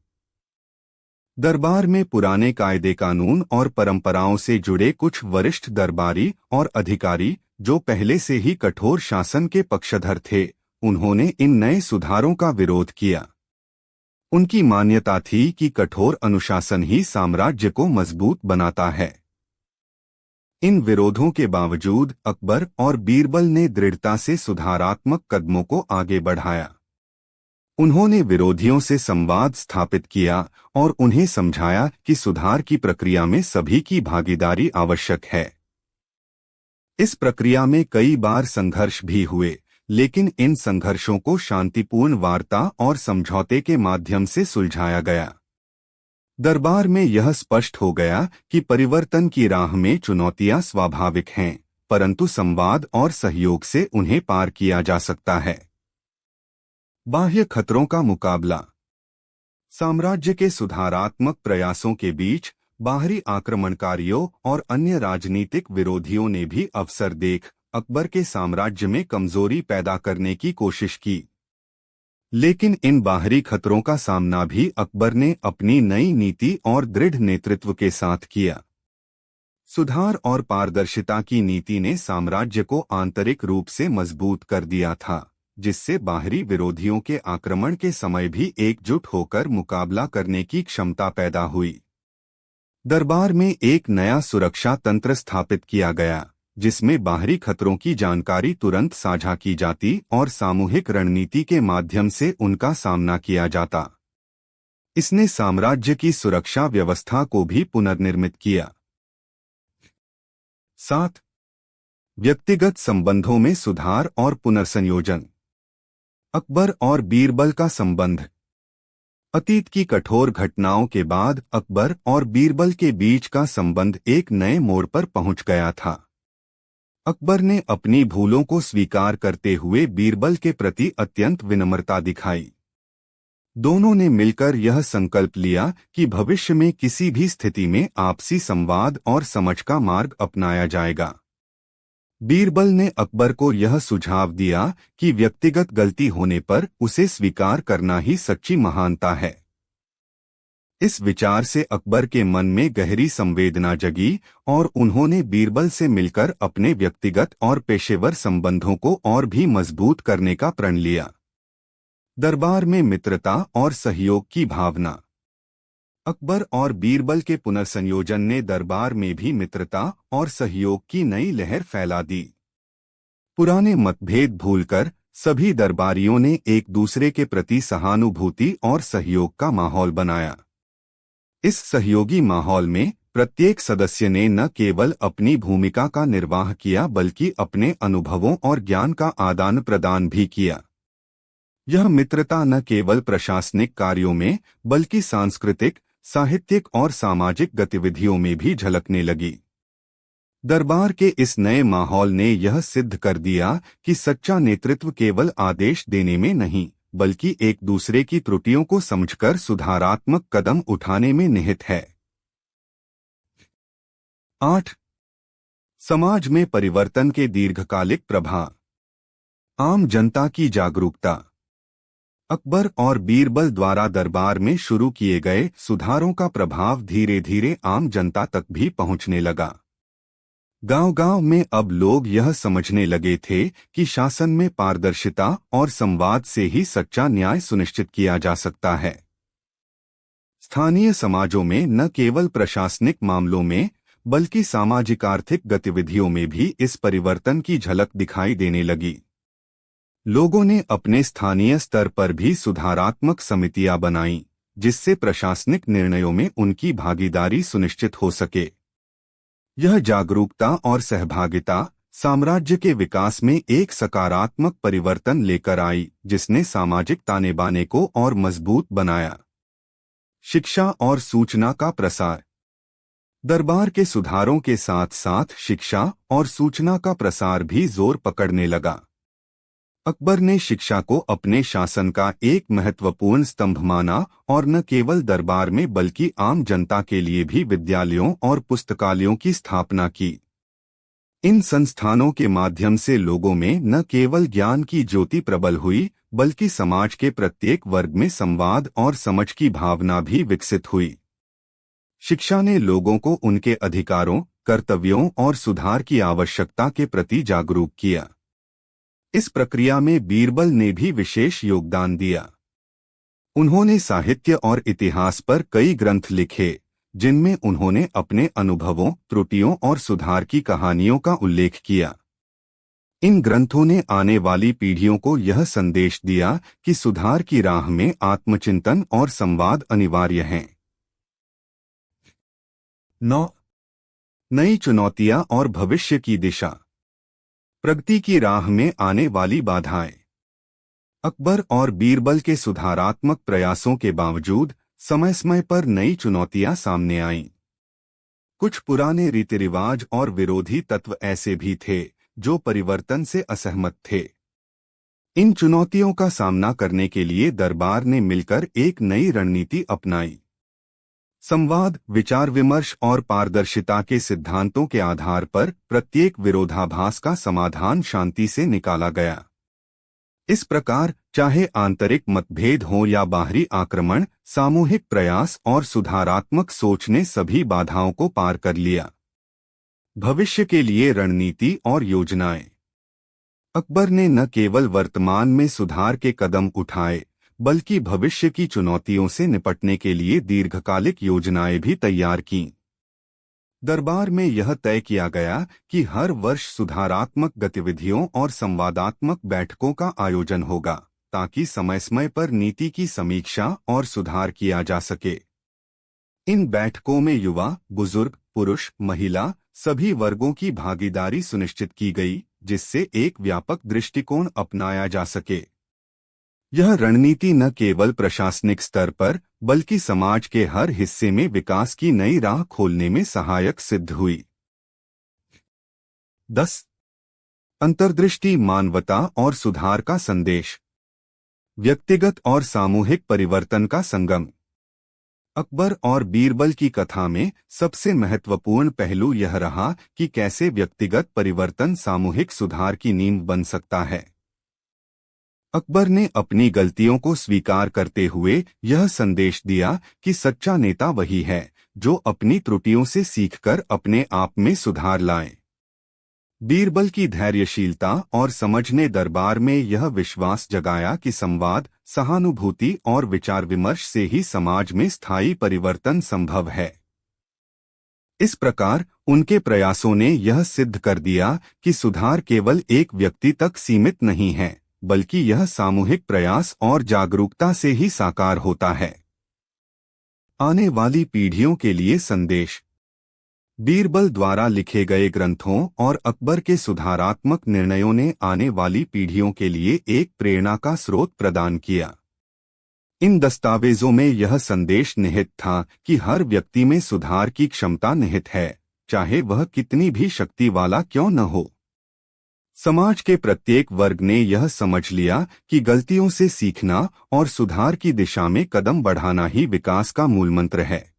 दरबार में पुराने कायदे कानून और परंपराओं से जुड़े कुछ वरिष्ठ दरबारी और अधिकारी, जो पहले से ही कठोर शासन के पक्षधर थे, उन्होंने इन नए सुधारों का विरोध किया। उनकी मान्यता थी कि कठोर अनुशासन ही साम्राज्य को मजबूत बनाता है। इन विरोधों के बावजूद अकबर और बीरबल ने दृढ़ता से सुधारात्मक कदमों को आगे बढ़ाया। उन्होंने विरोधियों से संवाद स्थापित किया और उन्हें समझाया कि सुधार की प्रक्रिया में सभी की भागीदारी आवश्यक है। इस प्रक्रिया में कई बार संघर्ष भी हुए, लेकिन इन संघर्षों को शांतिपूर्ण वार्ता और समझौते के माध्यम से सुलझाया गया। दरबार में यह स्पष्ट हो गया कि परिवर्तन की राह में चुनौतियां स्वाभाविक हैं, परंतु संवाद और सहयोग से उन्हें पार किया जा सकता है। बाह्य खतरों का मुकाबला। साम्राज्य के सुधारात्मक प्रयासों के बीच बाहरी आक्रमणकारियों और अन्य राजनीतिक विरोधियों ने भी अवसर देख अकबर के साम्राज्य में कमजोरी पैदा करने की कोशिश की। लेकिन इन बाहरी खतरों का सामना भी अकबर ने अपनी नई नीति और दृढ़ नेतृत्व के साथ किया। सुधार और पारदर्शिता की नीति ने साम्राज्य को आंतरिक रूप से मजबूत कर दिया था, जिससे बाहरी विरोधियों के आक्रमण के समय भी एकजुट होकर मुकाबला करने की क्षमता पैदा हुई। दरबार में एक नया सुरक्षा तंत्र स्थापित किया गया, जिसमें बाहरी खतरों की जानकारी तुरंत साझा की जाती और सामूहिक रणनीति के माध्यम से उनका सामना किया जाता। इसने साम्राज्य की सुरक्षा व्यवस्था को भी पुनर्निर्मित किया। 7. व्यक्तिगत संबंधों में सुधार और पुनर्संयोजन। अकबर और बीरबल का संबंध। अतीत की कठोर घटनाओं के बाद अकबर और बीरबल के बीच का संबंध एक नए मोड़ पर पहुंच गया था। अकबर ने अपनी भूलों को स्वीकार करते हुए बीरबल के प्रति अत्यंत विनम्रता दिखाई। दोनों ने मिलकर यह संकल्प लिया कि भविष्य में किसी भी स्थिति में आपसी संवाद और समझ का मार्ग अपनाया जाएगा। बीरबल ने अकबर को यह सुझाव दिया कि व्यक्तिगत गलती होने पर उसे स्वीकार करना ही सच्ची महानता है। इस विचार से अकबर के मन में गहरी संवेदना जगी और उन्होंने बीरबल से मिलकर अपने व्यक्तिगत और पेशेवर संबंधों को और भी मजबूत करने का प्रण लिया। दरबार में मित्रता और सहयोग की भावना। अकबर और बीरबल के पुनर्संयोजन ने दरबार में भी मित्रता और सहयोग की नई लहर फैला दी। पुराने मतभेद भूलकर सभी दरबारियों ने एक दूसरे के प्रति सहानुभूति और सहयोग का माहौल बनाया। इस सहयोगी माहौल में प्रत्येक सदस्य ने न केवल अपनी भूमिका का निर्वाह किया बल्कि अपने अनुभवों और ज्ञान का आदान प्रदान भी किया। यह मित्रता न केवल प्रशासनिक कार्यों में बल्कि सांस्कृतिक, साहित्यिक और सामाजिक गतिविधियों में भी झलकने लगी। दरबार के इस नए माहौल ने यह सिद्ध कर दिया कि सच्चा नेतृत्व केवल आदेश देने में नहीं बल्कि एक दूसरे की त्रुटियों को समझकर सुधारात्मक कदम उठाने में निहित है। 8. समाज में परिवर्तन के दीर्घकालिक प्रभाव। आम जनता की जागरूकता। अकबर और बीरबल द्वारा दरबार में शुरू किए गए सुधारों का प्रभाव धीरे धीरे आम जनता तक भी पहुंचने लगा। गांव-गांव में अब लोग यह समझने लगे थे कि शासन में पारदर्शिता और संवाद से ही सच्चा न्याय सुनिश्चित किया जा सकता है। स्थानीय समाजों में न केवल प्रशासनिक मामलों में बल्कि सामाजिक आर्थिक गतिविधियों में भी इस परिवर्तन की झलक दिखाई देने लगी। लोगों ने अपने स्थानीय स्तर पर भी सुधारात्मक समितियां बनाईं, जिससे प्रशासनिक निर्णयों में उनकी भागीदारी सुनिश्चित हो सके। यह जागरूकता और सहभागिता साम्राज्य के विकास में एक सकारात्मक परिवर्तन लेकर आई, जिसने सामाजिक ताने बाने को और मजबूत बनाया। शिक्षा और सूचना का प्रसार। दरबार के सुधारों के साथ साथ शिक्षा और सूचना का प्रसार भी जोर पकड़ने लगा। अकबर ने शिक्षा को अपने शासन का एक महत्वपूर्ण स्तंभ माना और न केवल दरबार में बल्कि आम जनता के लिए भी विद्यालयों और पुस्तकालयों की स्थापना की। इन संस्थानों के माध्यम से लोगों में न केवल ज्ञान की ज्योति प्रबल हुई बल्कि समाज के प्रत्येक वर्ग में संवाद और समझ की भावना भी विकसित हुई। शिक्षा ने लोगों को उनके अधिकारों, कर्तव्यों और सुधार की आवश्यकता के प्रति जागरूक किया। इस प्रक्रिया में बीरबल ने भी विशेष योगदान दिया। उन्होंने साहित्य और इतिहास पर कई ग्रंथ लिखे, जिनमें उन्होंने अपने अनुभवों, त्रुटियों और सुधार की कहानियों का उल्लेख किया। इन ग्रंथों ने आने वाली पीढ़ियों को यह संदेश दिया कि सुधार की राह में आत्मचिंतन और संवाद अनिवार्य हैं। 9. नई चुनौतियां और भविष्य की दिशा। प्रगति की राह में आने वाली बाधाएं। अकबर और बीरबल के सुधारात्मक प्रयासों के बावजूद समय समय पर नई चुनौतियां सामने आईं। कुछ पुराने रीति रिवाज और विरोधी तत्व ऐसे भी थे जो परिवर्तन से असहमत थे। इन चुनौतियों का सामना करने के लिए दरबार ने मिलकर एक नई रणनीति अपनाई। संवाद, विचार विमर्श और पारदर्शिता के सिद्धांतों के आधार पर प्रत्येक विरोधाभास का समाधान शांति से निकाला गया। इस प्रकार चाहे आंतरिक मतभेद हो या बाहरी आक्रमण, सामूहिक प्रयास और सुधारात्मक सोच ने सभी बाधाओं को पार कर लिया। भविष्य के लिए रणनीति और योजनाएं। अकबर ने न केवल वर्तमान में सुधार के कदम उठाए, बल्कि भविष्य की चुनौतियों से निपटने के लिए दीर्घकालिक योजनाएं भी तैयार कीं। दरबार में यह तय किया गया कि हर वर्ष सुधारात्मक गतिविधियों और संवादात्मक बैठकों का आयोजन होगा, ताकि समय समय पर नीति की समीक्षा और सुधार किया जा सके। इन बैठकों में युवा, बुजुर्ग, पुरुष, महिला सभी वर्गों की भागीदारी सुनिश्चित की गई, जिससे एक व्यापक दृष्टिकोण अपनाया जा सके। यह रणनीति न केवल प्रशासनिक स्तर पर बल्कि समाज के हर हिस्से में विकास की नई राह खोलने में सहायक सिद्ध हुई। 10. अंतर्दृष्टि, मानवता और सुधार का संदेश। व्यक्तिगत और सामूहिक परिवर्तन का संगम। अकबर और बीरबल की कथा में सबसे महत्वपूर्ण पहलू यह रहा कि कैसे व्यक्तिगत परिवर्तन सामूहिक सुधार की नींव बन सकता है। अकबर ने अपनी गलतियों को स्वीकार करते हुए यह संदेश दिया कि सच्चा नेता वही है जो अपनी त्रुटियों से सीखकर अपने आप में सुधार लाए। बीरबल की धैर्यशीलता और समझ ने दरबार में यह विश्वास जगाया कि संवाद, सहानुभूति और विचार विमर्श से ही समाज में स्थायी परिवर्तन संभव है। इस प्रकार उनके प्रयासों ने यह सिद्ध कर दिया कि सुधार केवल एक व्यक्ति तक सीमित नहीं है, बल्कि यह सामूहिक प्रयास और जागरूकता से ही साकार होता है। आने वाली पीढ़ियों के लिए संदेश। बीरबल द्वारा लिखे गए ग्रंथों और अकबर के सुधारात्मक निर्णयों ने आने वाली पीढ़ियों के लिए एक प्रेरणा का स्रोत प्रदान किया। इन दस्तावेजों में यह संदेश निहित था कि हर व्यक्ति में सुधार की क्षमता निहित है, चाहे वह कितनी भी शक्ति वाला क्यों न हो। समाज के प्रत्येक वर्ग ने यह समझ लिया कि गलतियों से सीखना और सुधार की दिशा में कदम बढ़ाना ही विकास का मूलमंत्र है।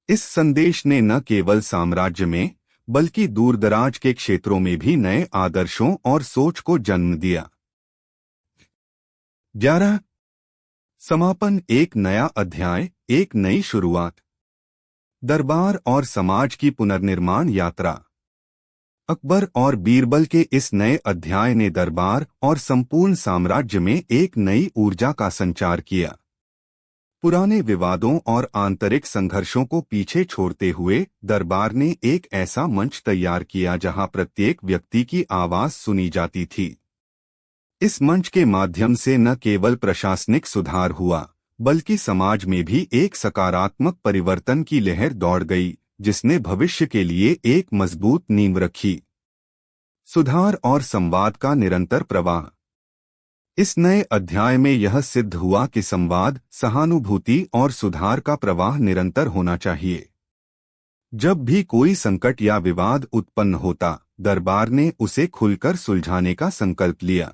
इस संदेश ने न केवल साम्राज्य में बल्कि दूरदराज के क्षेत्रों में भी नए आदर्शों और सोच को जन्म दिया। 11. समापन, एक नया अध्याय, एक नई शुरुआत। दरबार और समाज की पुनर्निर्माण यात्रा। अकबर और बीरबल के इस नए अध्याय ने दरबार और संपूर्ण साम्राज्य में एक नई ऊर्जा का संचार किया। पुराने विवादों और आंतरिक संघर्षों को पीछे छोड़ते हुए दरबार ने एक ऐसा मंच तैयार किया जहां प्रत्येक व्यक्ति की आवाज सुनी जाती थी। इस मंच के माध्यम से न केवल प्रशासनिक सुधार हुआ, बल्कि समाज में भी एक सकारात्मक परिवर्तन की लहर दौड़ गई, जिसने भविष्य के लिए एक मजबूत नींव रखी। सुधार और संवाद का निरंतर प्रवाह। इस नए अध्याय में यह सिद्ध हुआ कि संवाद, सहानुभूति और सुधार का प्रवाह निरंतर होना चाहिए। जब भी कोई संकट या विवाद उत्पन्न होता, दरबार ने उसे खुलकर सुलझाने का संकल्प लिया।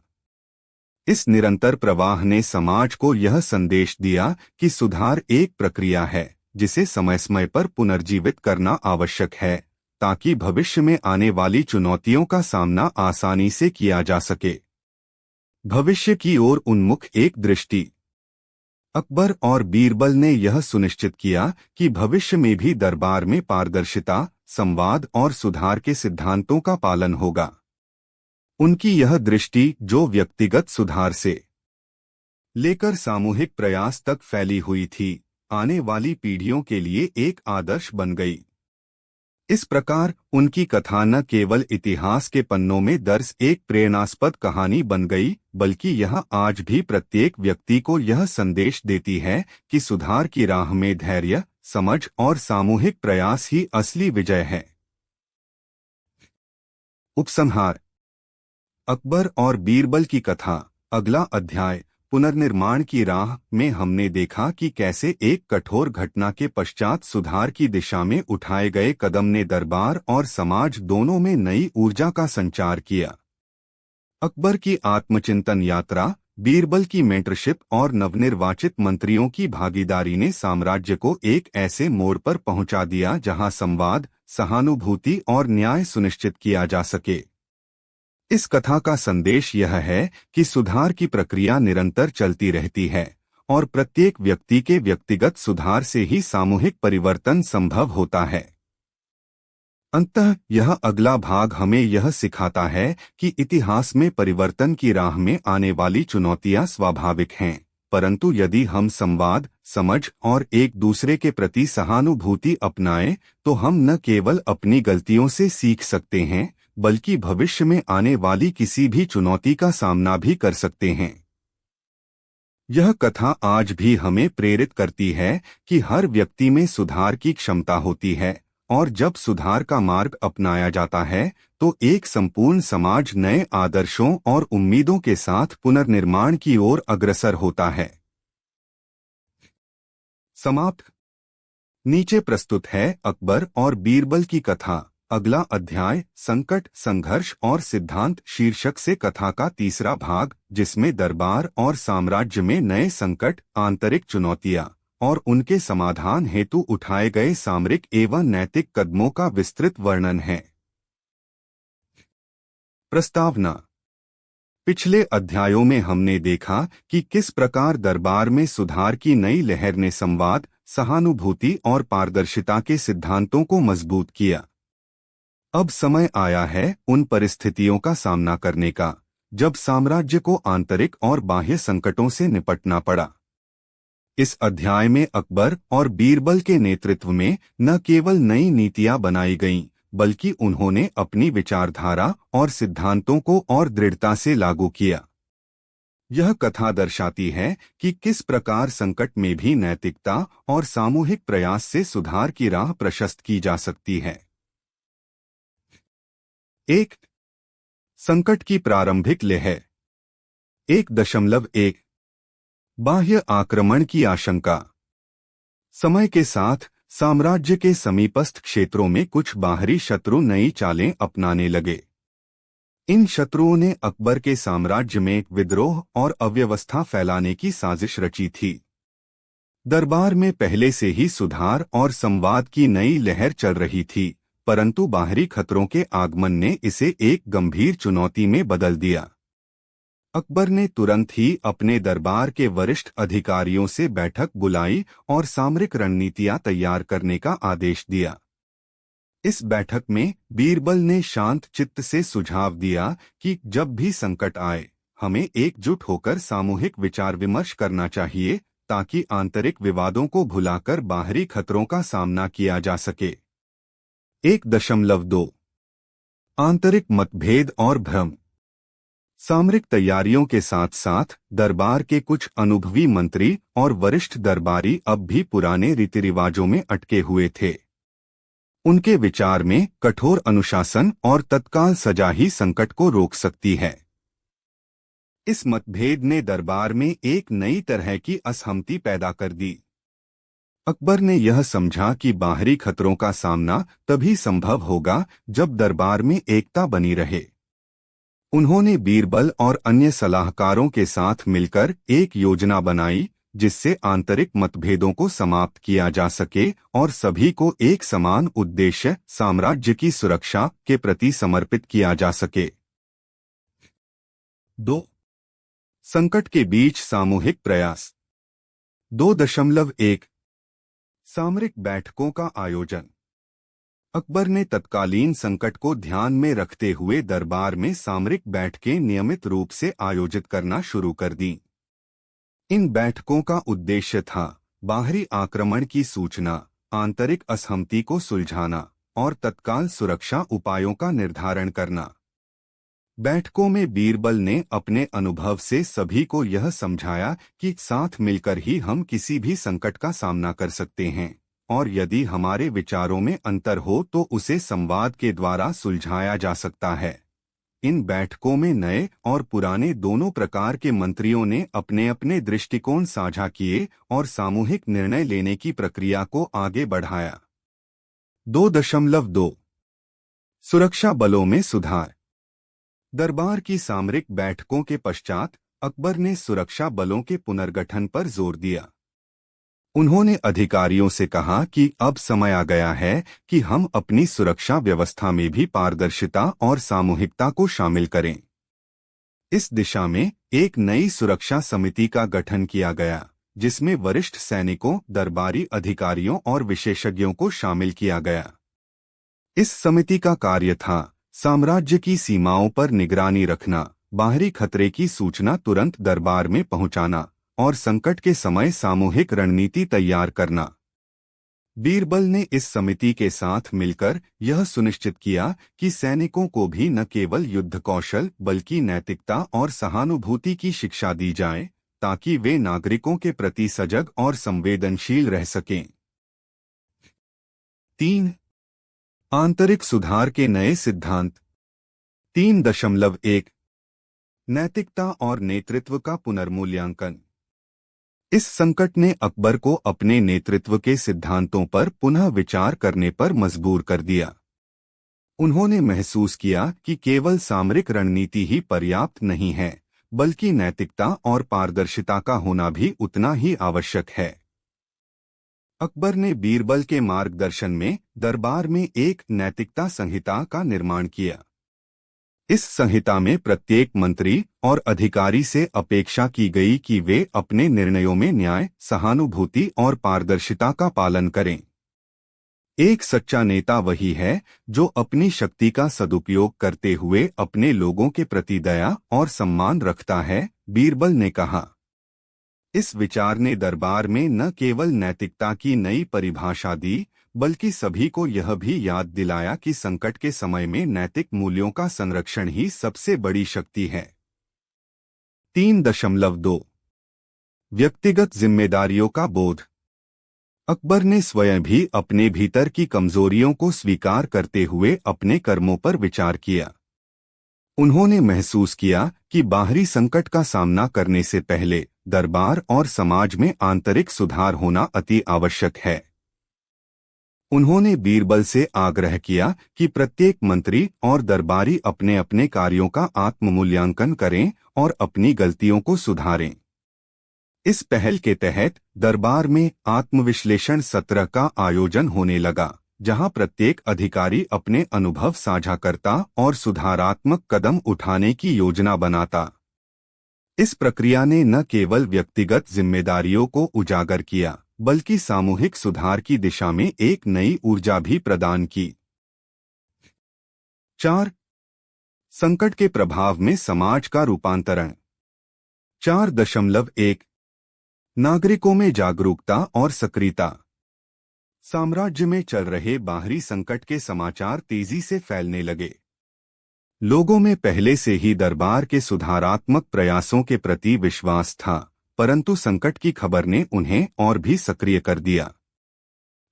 इस निरंतर प्रवाह ने समाज को यह संदेश दिया कि सुधार एक प्रक्रिया है जिसे समय समय पर पुनर्जीवित करना आवश्यक है, ताकि भविष्य में आने वाली चुनौतियों का सामना आसानी से किया जा सके। भविष्य की ओर उन्मुख एक दृष्टि। अकबर और बीरबल ने यह सुनिश्चित किया कि भविष्य में भी दरबार में पारदर्शिता, संवाद और सुधार के सिद्धांतों का पालन होगा। उनकी यह दृष्टि, जो व्यक्तिगत सुधार से लेकर सामूहिक प्रयास तक फैली हुई थी, आने वाली पीढ़ियों के लिए एक आदर्श बन गई। इस प्रकार उनकी कथा न केवल इतिहास के पन्नों में दर्ज एक प्रेरणास्पद कहानी बन गई, बल्कि यह आज भी प्रत्येक व्यक्ति को यह संदेश देती है कि सुधार की राह में धैर्य, समझ और सामूहिक प्रयास ही असली विजय है। उपसंहार। अकबर और बीरबल की कथा। अगला अध्याय पुनर्निर्माण की राह में हमने देखा कि कैसे एक कठोर घटना के पश्चात सुधार की दिशा में उठाए गए कदम ने दरबार और समाज दोनों में नई ऊर्जा का संचार किया। अकबर की आत्मचिंतन यात्रा, बीरबल की मेंटरशिप और नवनिर्वाचित मंत्रियों की भागीदारी ने साम्राज्य को एक ऐसे मोड़ पर पहुंचा दिया जहां संवाद, सहानुभूति और न्याय सुनिश्चित किया जा सके। इस कथा का संदेश यह है कि सुधार की प्रक्रिया निरंतर चलती रहती है और प्रत्येक व्यक्ति के व्यक्तिगत सुधार से ही सामूहिक परिवर्तन संभव होता है। अंततः यह अगला भाग हमें यह सिखाता है कि इतिहास में परिवर्तन की राह में आने वाली चुनौतियां स्वाभाविक हैं, परंतु यदि हम संवाद, समझ और एक दूसरे के प्रति सहानुभूति अपनाएं, तो हम न केवल अपनी गलतियों से सीख सकते हैं, बल्कि भविष्य में आने वाली किसी भी चुनौती का सामना भी कर सकते हैं। यह कथा आज भी हमें प्रेरित करती है कि हर व्यक्ति में सुधार की क्षमता होती है और जब सुधार का मार्ग अपनाया जाता है तो एक संपूर्ण समाज नए आदर्शों और उम्मीदों के साथ पुनर्निर्माण की ओर अग्रसर होता है। समाप्त। नीचे प्रस्तुत है अकबर और बीरबल की कथा। अगला अध्याय संकट, संघर्ष और सिद्धांत शीर्षक से कथा का तीसरा भाग, जिसमें दरबार और साम्राज्य में नए संकट, आंतरिक चुनौतियां और उनके समाधान हेतु उठाए गए सामरिक एवं नैतिक कदमों का विस्तृत वर्णन है। प्रस्तावना। पिछले अध्यायों में हमने देखा कि किस प्रकार दरबार में सुधार की नई लहर ने संवाद, सहानुभूति और पारदर्शिता के सिद्धांतों को मजबूत किया। अब समय आया है उन परिस्थितियों का सामना करने का जब साम्राज्य को आंतरिक और बाह्य संकटों से निपटना पड़ा। इस अध्याय में अकबर और बीरबल के नेतृत्व में न केवल नई नीतियां बनाई गईं, बल्कि उन्होंने अपनी विचारधारा और सिद्धांतों को और दृढ़ता से लागू किया। यह कथा दर्शाती है कि किस प्रकार संकट में भी नैतिकता और सामूहिक प्रयास से सुधार की राह प्रशस्त की जा सकती है। 1. संकट की प्रारंभिक लहर। 1.1 बाह्य आक्रमण की आशंका। समय के साथ साम्राज्य के समीपस्थ क्षेत्रों में कुछ बाहरी शत्रु नई चालें अपनाने लगे। इन शत्रुओं ने अकबर के साम्राज्य में विद्रोह और अव्यवस्था फैलाने की साजिश रची थी। दरबार में पहले से ही सुधार और संवाद की नई लहर चल रही थी, परंतु बाहरी खतरों के आगमन ने इसे एक गंभीर चुनौती में बदल दिया। अकबर ने तुरंत ही अपने दरबार के वरिष्ठ अधिकारियों से बैठक बुलाई और सामरिक रणनीतियां तैयार करने का आदेश दिया। इस बैठक में बीरबल ने शांत चित्त से सुझाव दिया कि जब भी संकट आए, हमें एकजुट होकर सामूहिक विचार विमर्श करना चाहिए ताकि आंतरिक विवादों को भुलाकर बाहरी खतरों का सामना किया जा सके। 1.2 आंतरिक मतभेद और भ्रम। सामरिक तैयारियों के साथ साथ दरबार के कुछ अनुभवी मंत्री और वरिष्ठ दरबारी अब भी पुराने रीति रिवाजों में अटके हुए थे। उनके विचार में कठोर अनुशासन और तत्काल सजा ही संकट को रोक सकती है। इस मतभेद ने दरबार में एक नई तरह की असहमति पैदा कर दी। अकबर ने यह समझा कि बाहरी खतरों का सामना तभी संभव होगा जब दरबार में एकता बनी रहे। उन्होंने बीरबल और अन्य सलाहकारों के साथ मिलकर एक योजना बनाई जिससे आंतरिक मतभेदों को समाप्त किया जा सके और सभी को एक समान उद्देश्य, साम्राज्य की सुरक्षा के प्रति समर्पित किया जा सके। 2. संकट के बीच सामूहिक प्रयास। 2.1 सामरिक बैठकों का आयोजन। अकबर ने तत्कालीन संकट को ध्यान में रखते हुए दरबार में सामरिक बैठकें नियमित रूप से आयोजित करना शुरू कर दी। इन बैठकों का उद्देश्य था बाहरी आक्रमण की सूचना, आंतरिक असहमति को सुलझाना और तत्काल सुरक्षा उपायों का निर्धारण करना। बैठकों में बीरबल ने अपने अनुभव से सभी को यह समझाया कि साथ मिलकर ही हम किसी भी संकट का सामना कर सकते हैं और यदि हमारे विचारों में अंतर हो तो उसे संवाद के द्वारा सुलझाया जा सकता है। इन बैठकों में नए और पुराने दोनों प्रकार के मंत्रियों ने अपने अपने दृष्टिकोण साझा किए और सामूहिक निर्णय लेने की प्रक्रिया को आगे बढ़ाया। 2.2 सुरक्षा बलों में सुधार। दरबार की सामरिक बैठकों के पश्चात अकबर ने सुरक्षा बलों के पुनर्गठन पर जोर दिया। उन्होंने अधिकारियों से कहा कि अब समय आ गया है कि हम अपनी सुरक्षा व्यवस्था में भी पारदर्शिता और सामूहिकता को शामिल करें। इस दिशा में एक नई सुरक्षा समिति का गठन किया गया, जिसमें वरिष्ठ सैनिकों, दरबारी अधिकारियों और विशेषज्ञों को शामिल किया गया। इस समिति का कार्य था साम्राज्य की सीमाओं पर निगरानी रखना, बाहरी खतरे की सूचना तुरंत दरबार में पहुंचाना और संकट के समय सामूहिक रणनीति तैयार करना। बीरबल ने इस समिति के साथ मिलकर यह सुनिश्चित किया कि सैनिकों को भी न केवल युद्ध कौशल बल्कि नैतिकता और सहानुभूति की शिक्षा दी जाए, ताकि वे नागरिकों के प्रति सजग और संवेदनशील रह सकें। 3. आंतरिक सुधार के नए सिद्धांत। 3.1 नैतिकता और नेतृत्व का पुनर्मूल्यांकन। इस संकट ने अकबर को अपने नेतृत्व के सिद्धांतों पर पुनः विचार करने पर मजबूर कर दिया। उन्होंने महसूस किया कि केवल सामरिक रणनीति ही पर्याप्त नहीं है, बल्कि नैतिकता और पारदर्शिता का होना भी उतना ही आवश्यक है। अकबर ने बीरबल के मार्गदर्शन में दरबार में एक नैतिकता संहिता का निर्माण किया। इस संहिता में प्रत्येक मंत्री और अधिकारी से अपेक्षा की गई कि वे अपने निर्णयों में न्याय, सहानुभूति और पारदर्शिता का पालन करें। एक सच्चा नेता वही है जो अपनी शक्ति का सदुपयोग करते हुए अपने लोगों के प्रति दया और सम्मान रखता है, बीरबल ने कहा। इस विचार ने दरबार में न केवल नैतिकता की नई परिभाषा दी, बल्कि सभी को यह भी याद दिलाया कि संकट के समय में नैतिक मूल्यों का संरक्षण ही सबसे बड़ी शक्ति है। 3.2 व्यक्तिगत जिम्मेदारियों का बोध। अकबर ने स्वयं भी अपने भीतर की कमजोरियों को स्वीकार करते हुए अपने कर्मों पर विचार किया। उन्होंने महसूस किया कि बाहरी संकट का सामना करने से पहले दरबार और समाज में आंतरिक सुधार होना अति आवश्यक है। उन्होंने बीरबल से आग्रह किया कि प्रत्येक मंत्री और दरबारी अपने अपने कार्यों का आत्ममूल्यांकन करें और अपनी गलतियों को सुधारें। इस पहल के तहत दरबार में आत्मविश्लेषण सत्र का आयोजन होने लगा, जहां प्रत्येक अधिकारी अपने अनुभव साझा करता और सुधारात्मक कदम उठाने की योजना बनाता। इस प्रक्रिया ने न केवल व्यक्तिगत जिम्मेदारियों को उजागर किया, बल्कि सामूहिक सुधार की दिशा में एक नई ऊर्जा भी प्रदान की। 4. संकट के प्रभाव में समाज का रूपांतरण। 4.1 नागरिकों में जागरूकता और सक्रियता। साम्राज्य में चल रहे बाहरी संकट के समाचार तेजी से फैलने लगे। लोगों में पहले से ही दरबार के सुधारात्मक प्रयासों के प्रति विश्वास था, परंतु संकट की खबर ने उन्हें और भी सक्रिय कर दिया।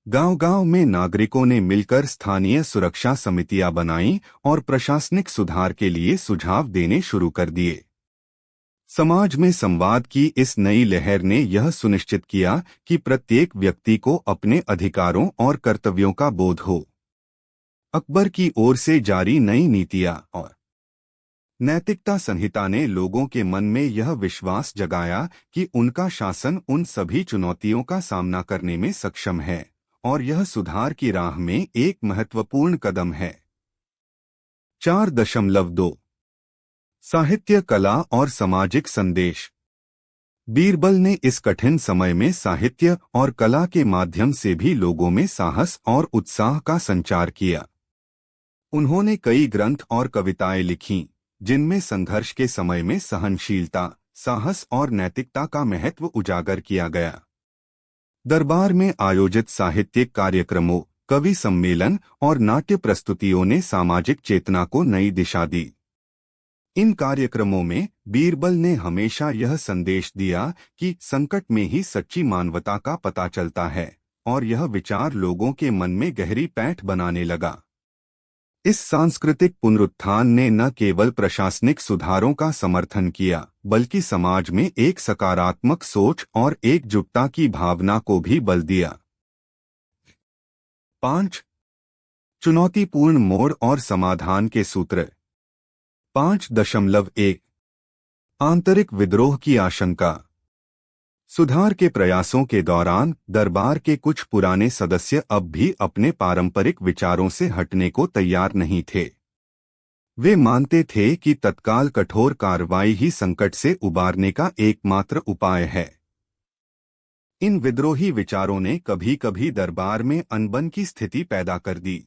गांव-गांव में नागरिकों ने मिलकर स्थानीय सुरक्षा समितियां बनाईं और प्रशासनिक सुधार के लिए सुझाव देने शुरू कर दिए। समाज में संवाद की इस नई लहर ने यह सुनिश्चित किया कि प्रत्येक व्यक्ति को अपने अधिकारों और कर्तव्यों का बोध हो। अकबर की ओर से जारी नई नीतियां और नैतिकता संहिता ने लोगों के मन में यह विश्वास जगाया कि उनका शासन उन सभी चुनौतियों का सामना करने में सक्षम है और यह सुधार की राह में एक महत्वपूर्ण कदम है। 4.2 साहित्य, कला और सामाजिक संदेश। बीरबल ने इस कठिन समय में साहित्य और कला के माध्यम से भी लोगों में साहस और उत्साह का संचार किया। उन्होंने कई ग्रंथ और कविताएं लिखीं, जिनमें संघर्ष के समय में सहनशीलता, साहस और नैतिकता का महत्व उजागर किया गया। दरबार में आयोजित साहित्यिक कार्यक्रमों, कवि सम्मेलन और नाट्य प्रस्तुतियों ने सामाजिक चेतना को नई दिशा दी। इन कार्यक्रमों में बीरबल ने हमेशा यह संदेश दिया कि संकट में ही सच्ची मानवता का पता चलता है, और यह विचार लोगों के मन में गहरी पैठ बनाने लगा। इस सांस्कृतिक पुनरुत्थान ने न केवल प्रशासनिक सुधारों का समर्थन किया बल्कि समाज में एक सकारात्मक सोच और एकजुटता की भावना को भी बल दिया। 5. चुनौतीपूर्ण मोड़ और समाधान के सूत्र। 5.1 आंतरिक विद्रोह की आशंका। सुधार के प्रयासों के दौरान दरबार के कुछ पुराने सदस्य अब भी अपने पारंपरिक विचारों से हटने को तैयार नहीं थे। वे मानते थे कि तत्काल कठोर कार्रवाई ही संकट से उबारने का एकमात्र उपाय है। इन विद्रोही विचारों ने कभी कभी दरबार में अनबन की स्थिति पैदा कर दी।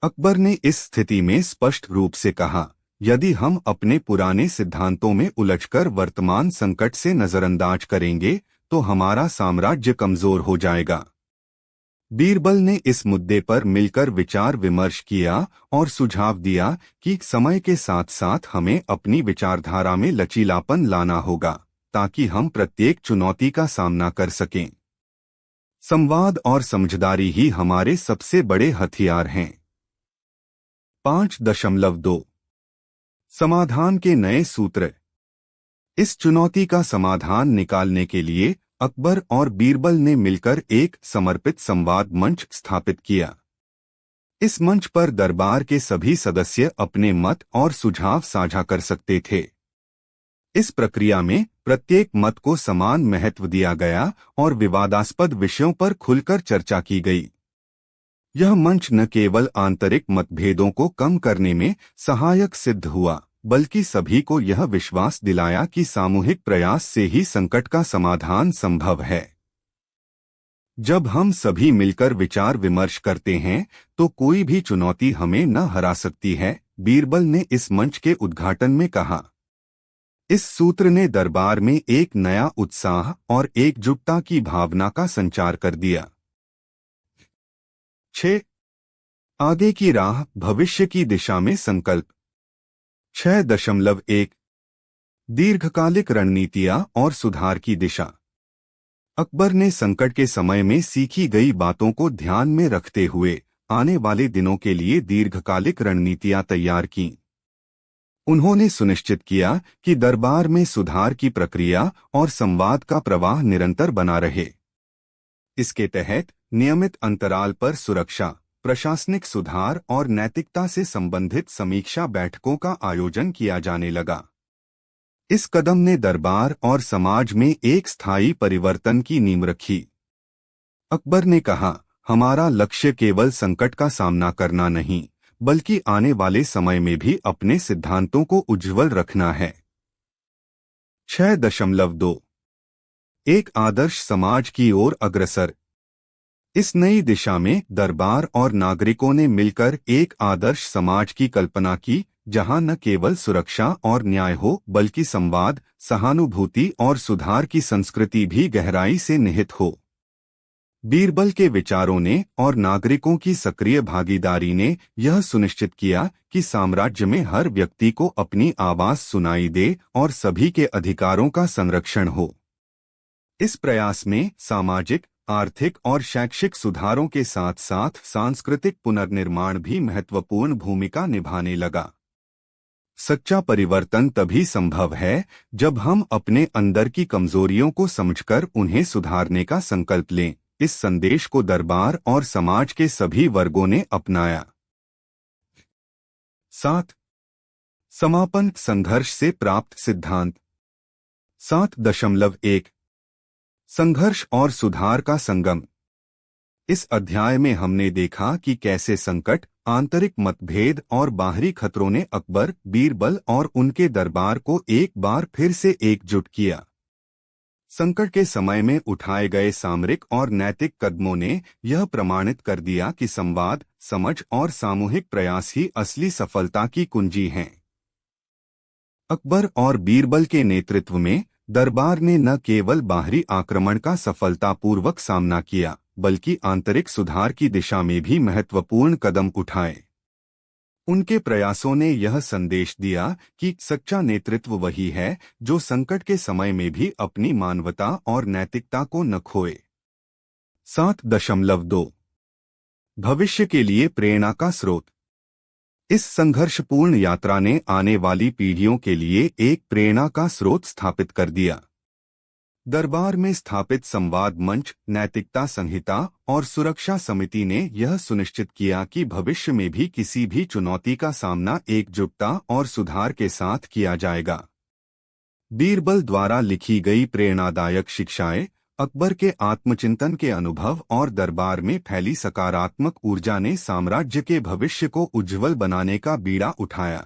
अकबर ने इस स्थिति में स्पष्ट रूप से कहा, यदि हम अपने पुराने सिद्धांतों में उलझकर वर्तमान संकट से नजरअंदाज करेंगे तो हमारा साम्राज्य कमजोर हो जाएगा। बीरबल ने इस मुद्दे पर मिलकर विचार विमर्श किया और सुझाव दिया कि समय के साथ साथ हमें अपनी विचारधारा में लचीलापन लाना होगा ताकि हम प्रत्येक चुनौती का सामना कर सकें। संवाद और समझदारी ही हमारे सबसे बड़े हथियार हैं। 5.2 समाधान के नए सूत्र। इस चुनौती का समाधान निकालने के लिए अकबर और बीरबल ने मिलकर एक समर्पित संवाद मंच स्थापित किया। इस मंच पर दरबार के सभी सदस्य अपने मत और सुझाव साझा कर सकते थे। इस प्रक्रिया में प्रत्येक मत को समान महत्व दिया गया और विवादास्पद विषयों पर खुलकर चर्चा की गई। यह मंच न केवल आंतरिक मतभेदों को कम करने में सहायक सिद्ध हुआ बल्कि सभी को यह विश्वास दिलाया कि सामूहिक प्रयास से ही संकट का समाधान संभव है। जब हम सभी मिलकर विचार विमर्श करते हैं तो कोई भी चुनौती हमें न हरा सकती है, बीरबल ने इस मंच के उद्घाटन में कहा। इस सूत्र ने दरबार में एक नया उत्साह और एकजुटता की भावना का संचार कर दिया। 6. आगे की राह, भविष्य की दिशा में संकल्प। 6.1 दीर्घकालिक रणनीतियां और सुधार की दिशा। अकबर ने संकट के समय में सीखी गई बातों को ध्यान में रखते हुए आने वाले दिनों के लिए दीर्घकालिक रणनीतियां तैयार कीं। उन्होंने सुनिश्चित किया कि दरबार में सुधार की प्रक्रिया और संवाद का प्रवाह निरंतर बना रहे। इसके तहत नियमित अंतराल पर सुरक्षा, प्रशासनिक सुधार और नैतिकता से संबंधित समीक्षा बैठकों का आयोजन किया जाने लगा। इस कदम ने दरबार और समाज में एक स्थायी परिवर्तन की नींव रखी। अकबर ने कहा, हमारा लक्ष्य केवल संकट का सामना करना नहीं बल्कि आने वाले समय में भी अपने सिद्धांतों को उज्ज्वल रखना है। 6.2 एक आदर्श समाज की ओर अग्रसर। इस नई दिशा में दरबार और नागरिकों ने मिलकर एक आदर्श समाज की कल्पना की जहां न केवल सुरक्षा और न्याय हो बल्कि संवाद, सहानुभूति और सुधार की संस्कृति भी गहराई से निहित हो। बीरबल के विचारों ने और नागरिकों की सक्रिय भागीदारी ने यह सुनिश्चित किया कि साम्राज्य में हर व्यक्ति को अपनी आवाज सुनाई दे और सभी के अधिकारों का संरक्षण हो। इस प्रयास में सामाजिक, आर्थिक और शैक्षिक सुधारों के साथ साथ सांस्कृतिक पुनर्निर्माण भी महत्वपूर्ण भूमिका निभाने लगा। सच्चा परिवर्तन तभी संभव है जब हम अपने अंदर की कमजोरियों को समझकर उन्हें सुधारने का संकल्प लें। इस संदेश को दरबार और समाज के सभी वर्गों ने अपनाया। 7. समापन, संघर्ष से प्राप्त सिद्धांत। 7.1 संघर्ष और सुधार का संगम। इस अध्याय में हमने देखा कि कैसे संकट, आंतरिक मतभेद और बाहरी खतरों ने अकबर, बीरबल और उनके दरबार को एक बार फिर से एकजुट किया। संकट के समय में उठाए गए सामरिक और नैतिक कदमों ने यह प्रमाणित कर दिया कि संवाद, समझ और सामूहिक प्रयास ही असली सफलता की कुंजी हैं। अकबर और बीरबल के नेतृत्व में दरबार ने न केवल बाहरी आक्रमण का सफलतापूर्वक सामना किया बल्कि आंतरिक सुधार की दिशा में भी महत्वपूर्ण कदम उठाए। उनके प्रयासों ने यह संदेश दिया कि सच्चा नेतृत्व वही है जो संकट के समय में भी अपनी मानवता और नैतिकता को न खोए। 7.2 भविष्य के लिए प्रेरणा का स्रोत। इस संघर्षपूर्ण यात्रा ने आने वाली पीढ़ियों के लिए एक प्रेरणा का स्रोत स्थापित कर दिया। दरबार में स्थापित संवाद मंच, नैतिकता संहिता और सुरक्षा समिति ने यह सुनिश्चित किया कि भविष्य में भी किसी भी चुनौती का सामना एकजुटता और सुधार के साथ किया जाएगा। बीरबल द्वारा लिखी गई प्रेरणादायक शिक्षाएं, अकबर के आत्मचिंतन के अनुभव और दरबार में फैली सकारात्मक ऊर्जा ने साम्राज्य के भविष्य को उज्जवल बनाने का बीड़ा उठाया।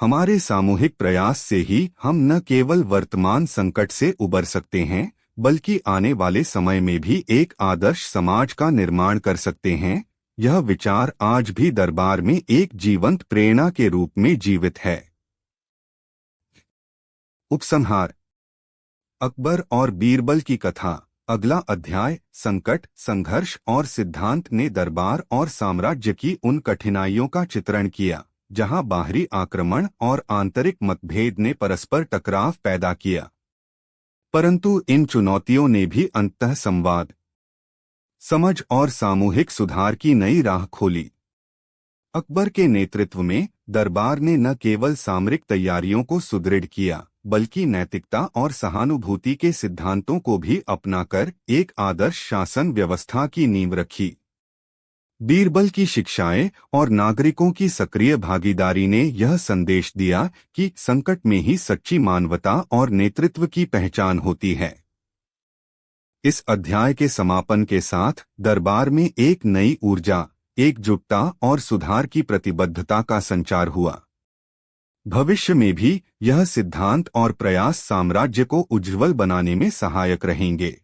हमारे सामूहिक प्रयास से ही हम न केवल वर्तमान संकट से उबर सकते हैं, बल्कि आने वाले समय में भी एक आदर्श समाज का निर्माण कर सकते हैं। यह विचार आज भी दरबार में एक जीवंत प्रेरणा के रूप में जीवित है। उपसंहार। अकबर और बीरबल की कथा। अगला अध्याय संकट, संघर्ष और सिद्धांत ने दरबार और साम्राज्य की उन कठिनाइयों का चित्रण किया जहां बाहरी आक्रमण और आंतरिक मतभेद ने परस्पर टकराव पैदा किया। परंतु इन चुनौतियों ने भी अंततः संवाद, समझ और सामूहिक सुधार की नई राह खोली। अकबर के नेतृत्व में दरबार ने न केवल सामरिक तैयारियों को सुदृढ़ किया, बल्कि नैतिकता और सहानुभूति के सिद्धांतों को भी अपनाकर एक आदर्श शासन व्यवस्था की नींव रखी। बीरबल की शिक्षाएं और नागरिकों की सक्रिय भागीदारी ने यह संदेश दिया कि संकट में ही सच्ची मानवता और नेतृत्व की पहचान होती है। इस अध्याय के समापन के साथ दरबार में एक नई ऊर्जा, एकजुटता और सुधार की प्रतिबद्धता का संचार हुआ। भविष्य में भी यह सिद्धांत और प्रयास साम्राज्य को उज्जवल बनाने में सहायक रहेंगे।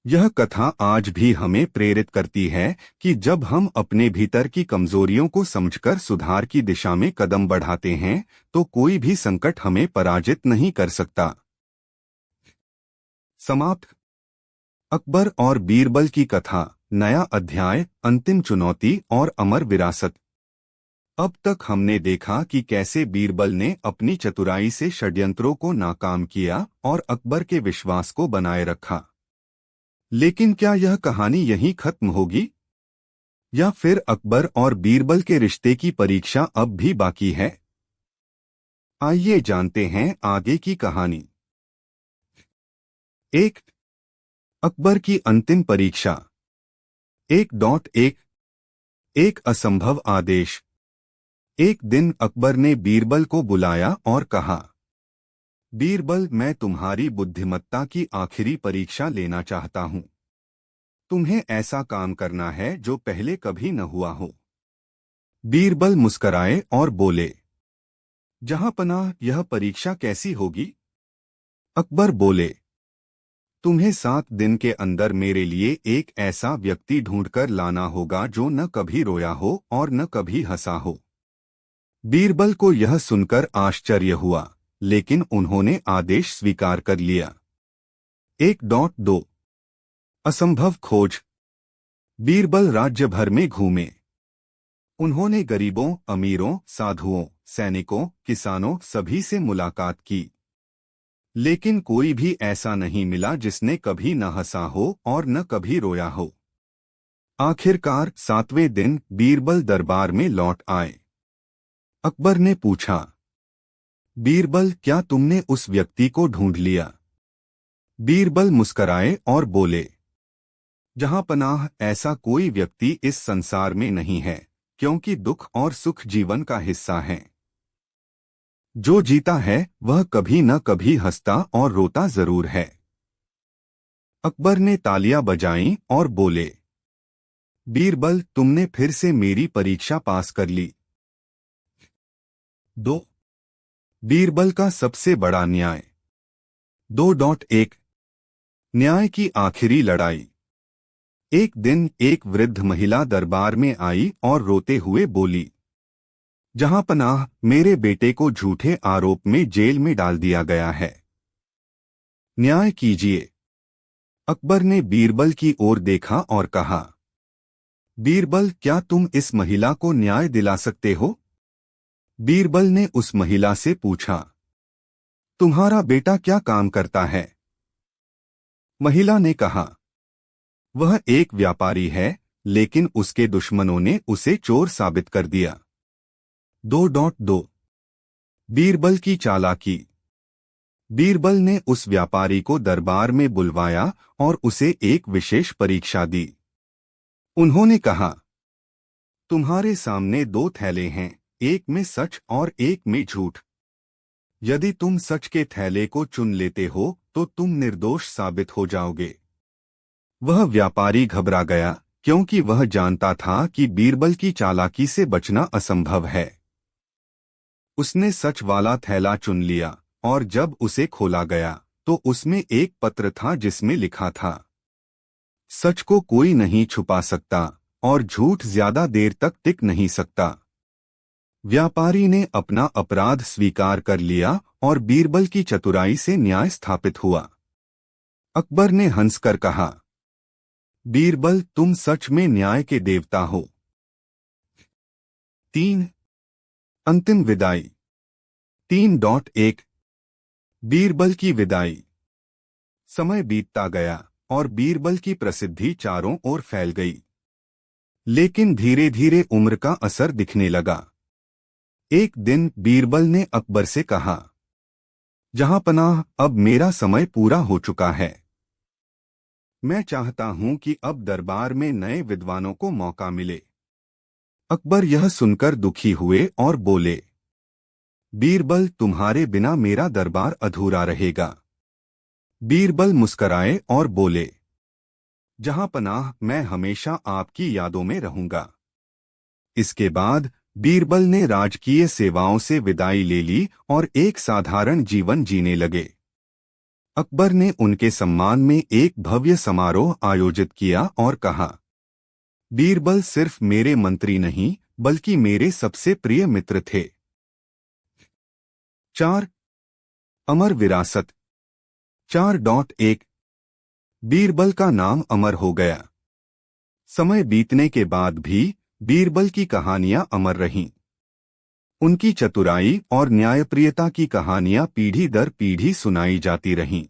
यह कथा आज भी हमें प्रेरित करती है कि जब हम अपने भीतर की कमजोरियों को समझकर सुधार की दिशा में कदम बढ़ाते हैं, तो कोई भी संकट हमें पराजित नहीं कर सकता। समाप्त। अकबर और बीरबल की कथा, नया अध्याय, अंतिम चुनौती और अमर विरासत। अब तक हमने देखा कि कैसे बीरबल ने अपनी चतुराई से षड्यंत्रों को नाकाम किया और अकबर के विश्वास को बनाए रखा। लेकिन क्या यह कहानी यहीं खत्म होगी, या फिर अकबर और बीरबल के रिश्ते की परीक्षा अब भी बाकी है? आइए जानते हैं आगे की कहानी। 1. अकबर की अंतिम परीक्षा। 1.1 एक असंभव आदेश। एक दिन अकबर ने बीरबल को बुलाया और कहा, बीरबल, मैं तुम्हारी बुद्धिमत्ता की आखिरी परीक्षा लेना चाहता हूं। तुम्हें ऐसा काम करना है जो पहले कभी न हुआ हो। बीरबल मुस्कराए और बोले, जहांपनाह, यह परीक्षा कैसी होगी? अकबर बोले, तुम्हें 7 दिन के अंदर मेरे लिए एक ऐसा व्यक्ति ढूंढकर लाना होगा जो न कभी रोया हो और न कभी हंसा हो। बीरबल को यह सुनकर आश्चर्य हुआ, लेकिन उन्होंने आदेश स्वीकार कर लिया। 1.2 असंभव खोज। बीरबल राज्य भर में घूमे। उन्होंने गरीबों, अमीरों, साधुओं, सैनिकों, किसानों सभी से मुलाकात की, लेकिन कोई भी ऐसा नहीं मिला जिसने कभी न हंसा हो और न कभी रोया हो। आखिरकार 7वें दिन बीरबल दरबार में लौट आए। अकबर ने पूछा, बीरबल, क्या तुमने उस व्यक्ति को ढूंढ लिया? बीरबल मुस्कराए और बोले, जहांपनाह, ऐसा कोई व्यक्ति इस संसार में नहीं है, क्योंकि दुख और सुख जीवन का हिस्सा हैं। जो जीता है वह कभी न कभी हंसता और रोता जरूर है। अकबर ने तालियां बजाईं और बोले, बीरबल, तुमने फिर से मेरी परीक्षा पास कर ली। 2. बीरबल का सबसे बड़ा न्याय। 2.1 न्याय की आखिरी लड़ाई। एक दिन एक वृद्ध महिला दरबार में आई और रोते हुए बोली, जहांपनाह, मेरे बेटे को झूठे आरोप में जेल में डाल दिया गया है। न्याय कीजिए। अकबर ने बीरबल की ओर देखा और कहा, बीरबल, क्या तुम इस महिला को न्याय दिला सकते हो? बीरबल ने उस महिला से पूछा, तुम्हारा बेटा क्या काम करता है? महिला ने कहा, वह एक व्यापारी है, लेकिन उसके दुश्मनों ने उसे चोर साबित कर दिया। 2.2 बीरबल की चालाकी। बीरबल ने उस व्यापारी को दरबार में बुलवाया और उसे एक विशेष परीक्षा दी। उन्होंने कहा, तुम्हारे सामने दो थैले हैं, एक में सच और एक में झूठ। यदि तुम सच के थैले को चुन लेते हो तो तुम निर्दोष साबित हो जाओगे। वह व्यापारी घबरा गया, क्योंकि वह जानता था कि बीरबल की चालाकी से बचना असंभव है। उसने सच वाला थैला चुन लिया, और जब उसे खोला गया तो उसमें एक पत्र था जिसमें लिखा था, सच को कोई नहीं छुपा सकता और झूठ ज्यादा देर तक टिक नहीं सकता। व्यापारी ने अपना अपराध स्वीकार कर लिया और बीरबल की चतुराई से न्याय स्थापित हुआ। अकबर ने हंसकर कहा, बीरबल, तुम सच में न्याय के देवता हो। 3 अंतिम विदाई। 3.1 बीरबल की विदाई। समय बीतता गया और बीरबल की प्रसिद्धि चारों ओर फैल गई। लेकिन धीरे धीरे उम्र का असर दिखने लगा। एक दिन बीरबल ने अकबर से कहा, जहांपनाह, अब मेरा समय पूरा हो चुका है। मैं चाहता हूं कि अब दरबार में नए विद्वानों को मौका मिले। अकबर यह सुनकर दुखी हुए और बोले, बीरबल, तुम्हारे बिना मेरा दरबार अधूरा रहेगा। बीरबल मुस्कराए और बोले, जहांपनाह, मैं हमेशा आपकी यादों में रहूंगा। इसके बाद बीरबल ने राजकीय सेवाओं से विदाई ले ली और एक साधारण जीवन जीने लगे। अकबर ने उनके सम्मान में एक भव्य समारोह आयोजित किया और कहा, बीरबल सिर्फ मेरे मंत्री नहीं बल्कि मेरे सबसे प्रिय मित्र थे। 4 अमर विरासत। 4.1 बीरबल का नाम अमर हो गया। समय बीतने के बाद भी बीरबल की कहानियां अमर रहीं। उनकी चतुराई और न्यायप्रियता की कहानियां पीढ़ी दर पीढ़ी सुनाई जाती रहीं।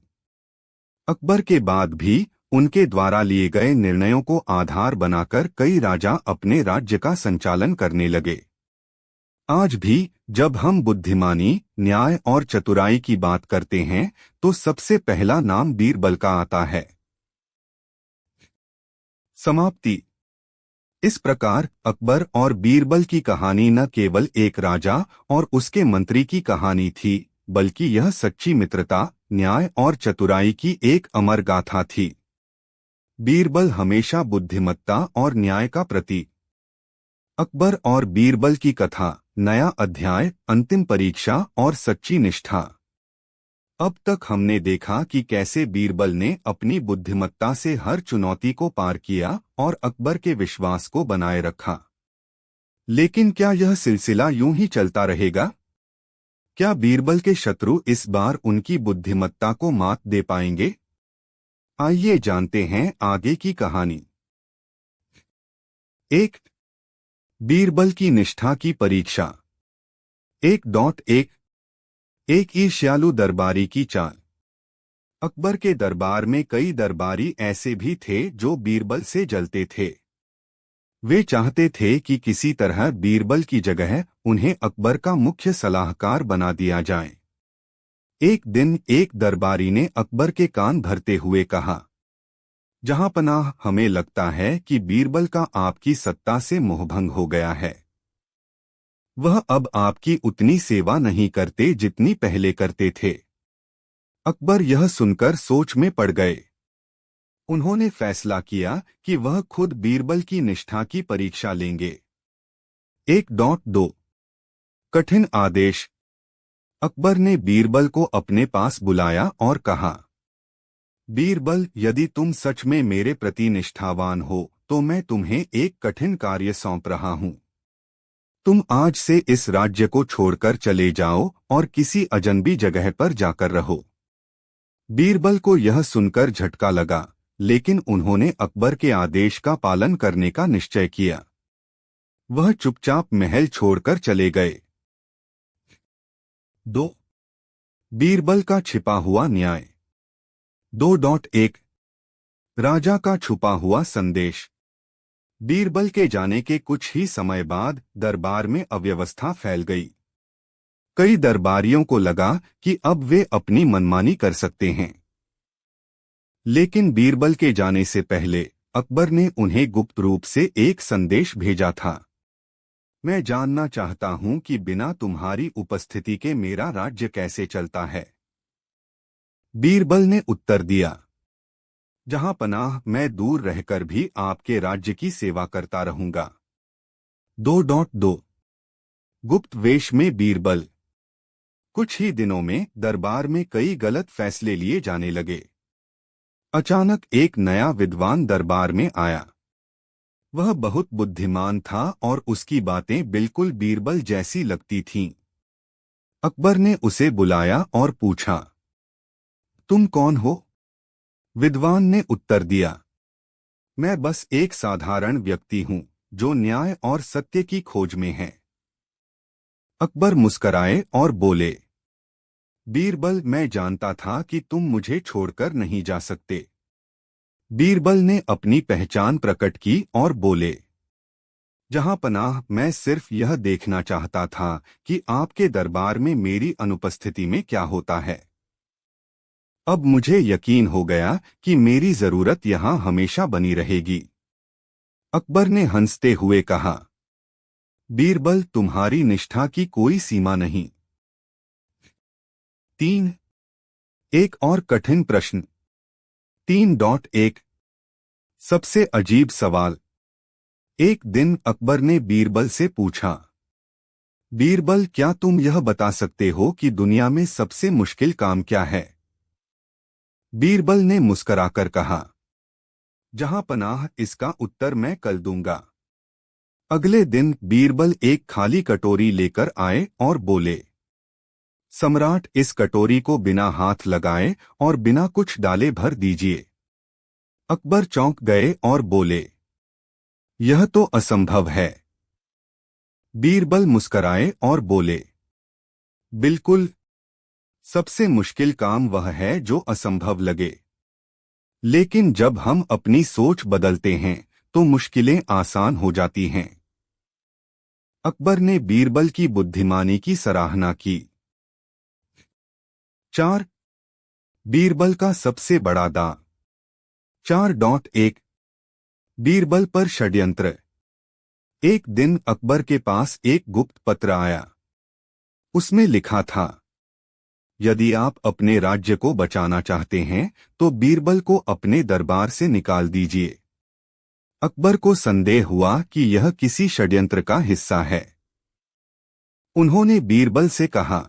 अकबर के बाद भी उनके द्वारा लिए गए निर्णयों को आधार बनाकर कई राजा अपने राज्य का संचालन करने लगे। आज भी जब हम बुद्धिमानी, न्याय और चतुराई की बात करते हैं तो सबसे पहला नाम बीरबल का आता है। समाप्ति। इस प्रकार अकबर और बीरबल की कहानी न केवल एक राजा और उसके मंत्री की कहानी थी, बल्कि यह सच्ची मित्रता, न्याय और चतुराई की एक अमर गाथा थी। बीरबल हमेशा बुद्धिमत्ता और न्याय का प्रतीक। अकबर और बीरबल की कथा, नया अध्याय, अंतिम परीक्षा और सच्ची निष्ठा। अब तक हमने देखा कि कैसे बीरबल ने अपनी बुद्धिमत्ता से हर चुनौती को पार किया और अकबर के विश्वास को बनाए रखा। लेकिन क्या यह सिलसिला यूं ही चलता रहेगा? क्या बीरबल के शत्रु इस बार उनकी बुद्धिमत्ता को मात दे पाएंगे? आइए जानते हैं आगे की कहानी। 1 बीरबल की निष्ठा की परीक्षा। 1.1 एक ईर्ष्यालु दरबारी की चाल। अकबर के दरबार में कई दरबारी ऐसे भी थे जो बीरबल से जलते थे। वे चाहते थे कि किसी तरह बीरबल की जगह उन्हें अकबर का मुख्य सलाहकार बना दिया जाए। एक दिन एक दरबारी ने अकबर के कान भरते हुए कहा, जहांपनाह, हमें लगता है कि बीरबल का आपकी सत्ता से मोहभंग हो गया है। वह अब आपकी उतनी सेवा नहीं करते जितनी पहले करते थे। अकबर यह सुनकर सोच में पड़ गए। उन्होंने फैसला किया कि वह खुद बीरबल की निष्ठा की परीक्षा लेंगे। 1.2 कठिन आदेश। अकबर ने बीरबल को अपने पास बुलाया और कहा, बीरबल, यदि तुम सच में मेरे प्रति निष्ठावान हो तो मैं तुम्हें एक कठिन कार्य सौंप रहा हूं। तुम आज से इस राज्य को छोड़कर चले जाओ और किसी अजनबी जगह पर जाकर रहो। बीरबल को यह सुनकर झटका लगा, लेकिन उन्होंने अकबर के आदेश का पालन करने का निश्चय किया। वह चुपचाप महल छोड़कर चले गए। 2 बीरबल का छिपा हुआ न्याय। 2.1 राजा का छुपा हुआ संदेश। बीरबल के जाने के कुछ ही समय बाद दरबार में अव्यवस्था फैल गई। कई दरबारियों को लगा कि अब वे अपनी मनमानी कर सकते हैं। लेकिन बीरबल के जाने से पहले अकबर ने उन्हें गुप्त रूप से एक संदेश भेजा था। मैं जानना चाहता हूं कि बिना तुम्हारी उपस्थिति के मेरा राज्य कैसे चलता है। बीरबल ने उत्तर दिया, जहां पनाह मैं दूर रहकर भी आपके राज्य की सेवा करता रहूंगा। 2.2 गुप्त वेश में बीरबल। कुछ ही दिनों में दरबार में कई गलत फैसले लिए जाने लगे। अचानक एक नया विद्वान दरबार में आया। वह बहुत बुद्धिमान था और उसकी बातें बिल्कुल बीरबल जैसी लगती थीं। अकबर ने उसे बुलाया और पूछा, तुम कौन हो? विद्वान ने उत्तर दिया, मैं बस एक साधारण व्यक्ति हूं जो न्याय और सत्य की खोज में है। अकबर मुस्कराए और बोले, बीरबल, मैं जानता था कि तुम मुझे छोड़कर नहीं जा सकते। बीरबल ने अपनी पहचान प्रकट की और बोले, जहां पनाह मैं सिर्फ यह देखना चाहता था कि आपके दरबार में मेरी अनुपस्थिति में क्या होता है। अब मुझे यकीन हो गया कि मेरी जरूरत यहां हमेशा बनी रहेगी। अकबर ने हंसते हुए कहा, बीरबल, तुम्हारी निष्ठा की कोई सीमा नहीं। 3 एक और कठिन प्रश्न। 3.1 सबसे अजीब सवाल। एक दिन अकबर ने बीरबल से पूछा, बीरबल, क्या तुम यह बता सकते हो कि दुनिया में सबसे मुश्किल काम क्या है? बीरबल ने मुस्कराकर कहा, जहां पनाह, इसका उत्तर मैं कल दूंगा। अगले दिन बीरबल एक खाली कटोरी लेकर आए और बोले, सम्राट, इस कटोरी को बिना हाथ लगाए और बिना कुछ डाले भर दीजिए। अकबर चौंक गए और बोले, यह तो असंभव है। बीरबल मुस्कराए और बोले, बिल्कुल, सबसे मुश्किल काम वह है जो असंभव लगे। लेकिन जब हम अपनी सोच बदलते हैं तो मुश्किलें आसान हो जाती हैं। अकबर ने बीरबल की बुद्धिमानी की सराहना की। 4 बीरबल का सबसे बड़ा दांव। 4.1 बीरबल पर षड्यंत्र। एक दिन अकबर के पास एक गुप्त पत्र आया। उसमें लिखा था, यदि आप अपने राज्य को बचाना चाहते हैं तो बीरबल को अपने दरबार से निकाल दीजिए। अकबर को संदेह हुआ कि यह किसी षड्यंत्र का हिस्सा है। उन्होंने बीरबल से कहा,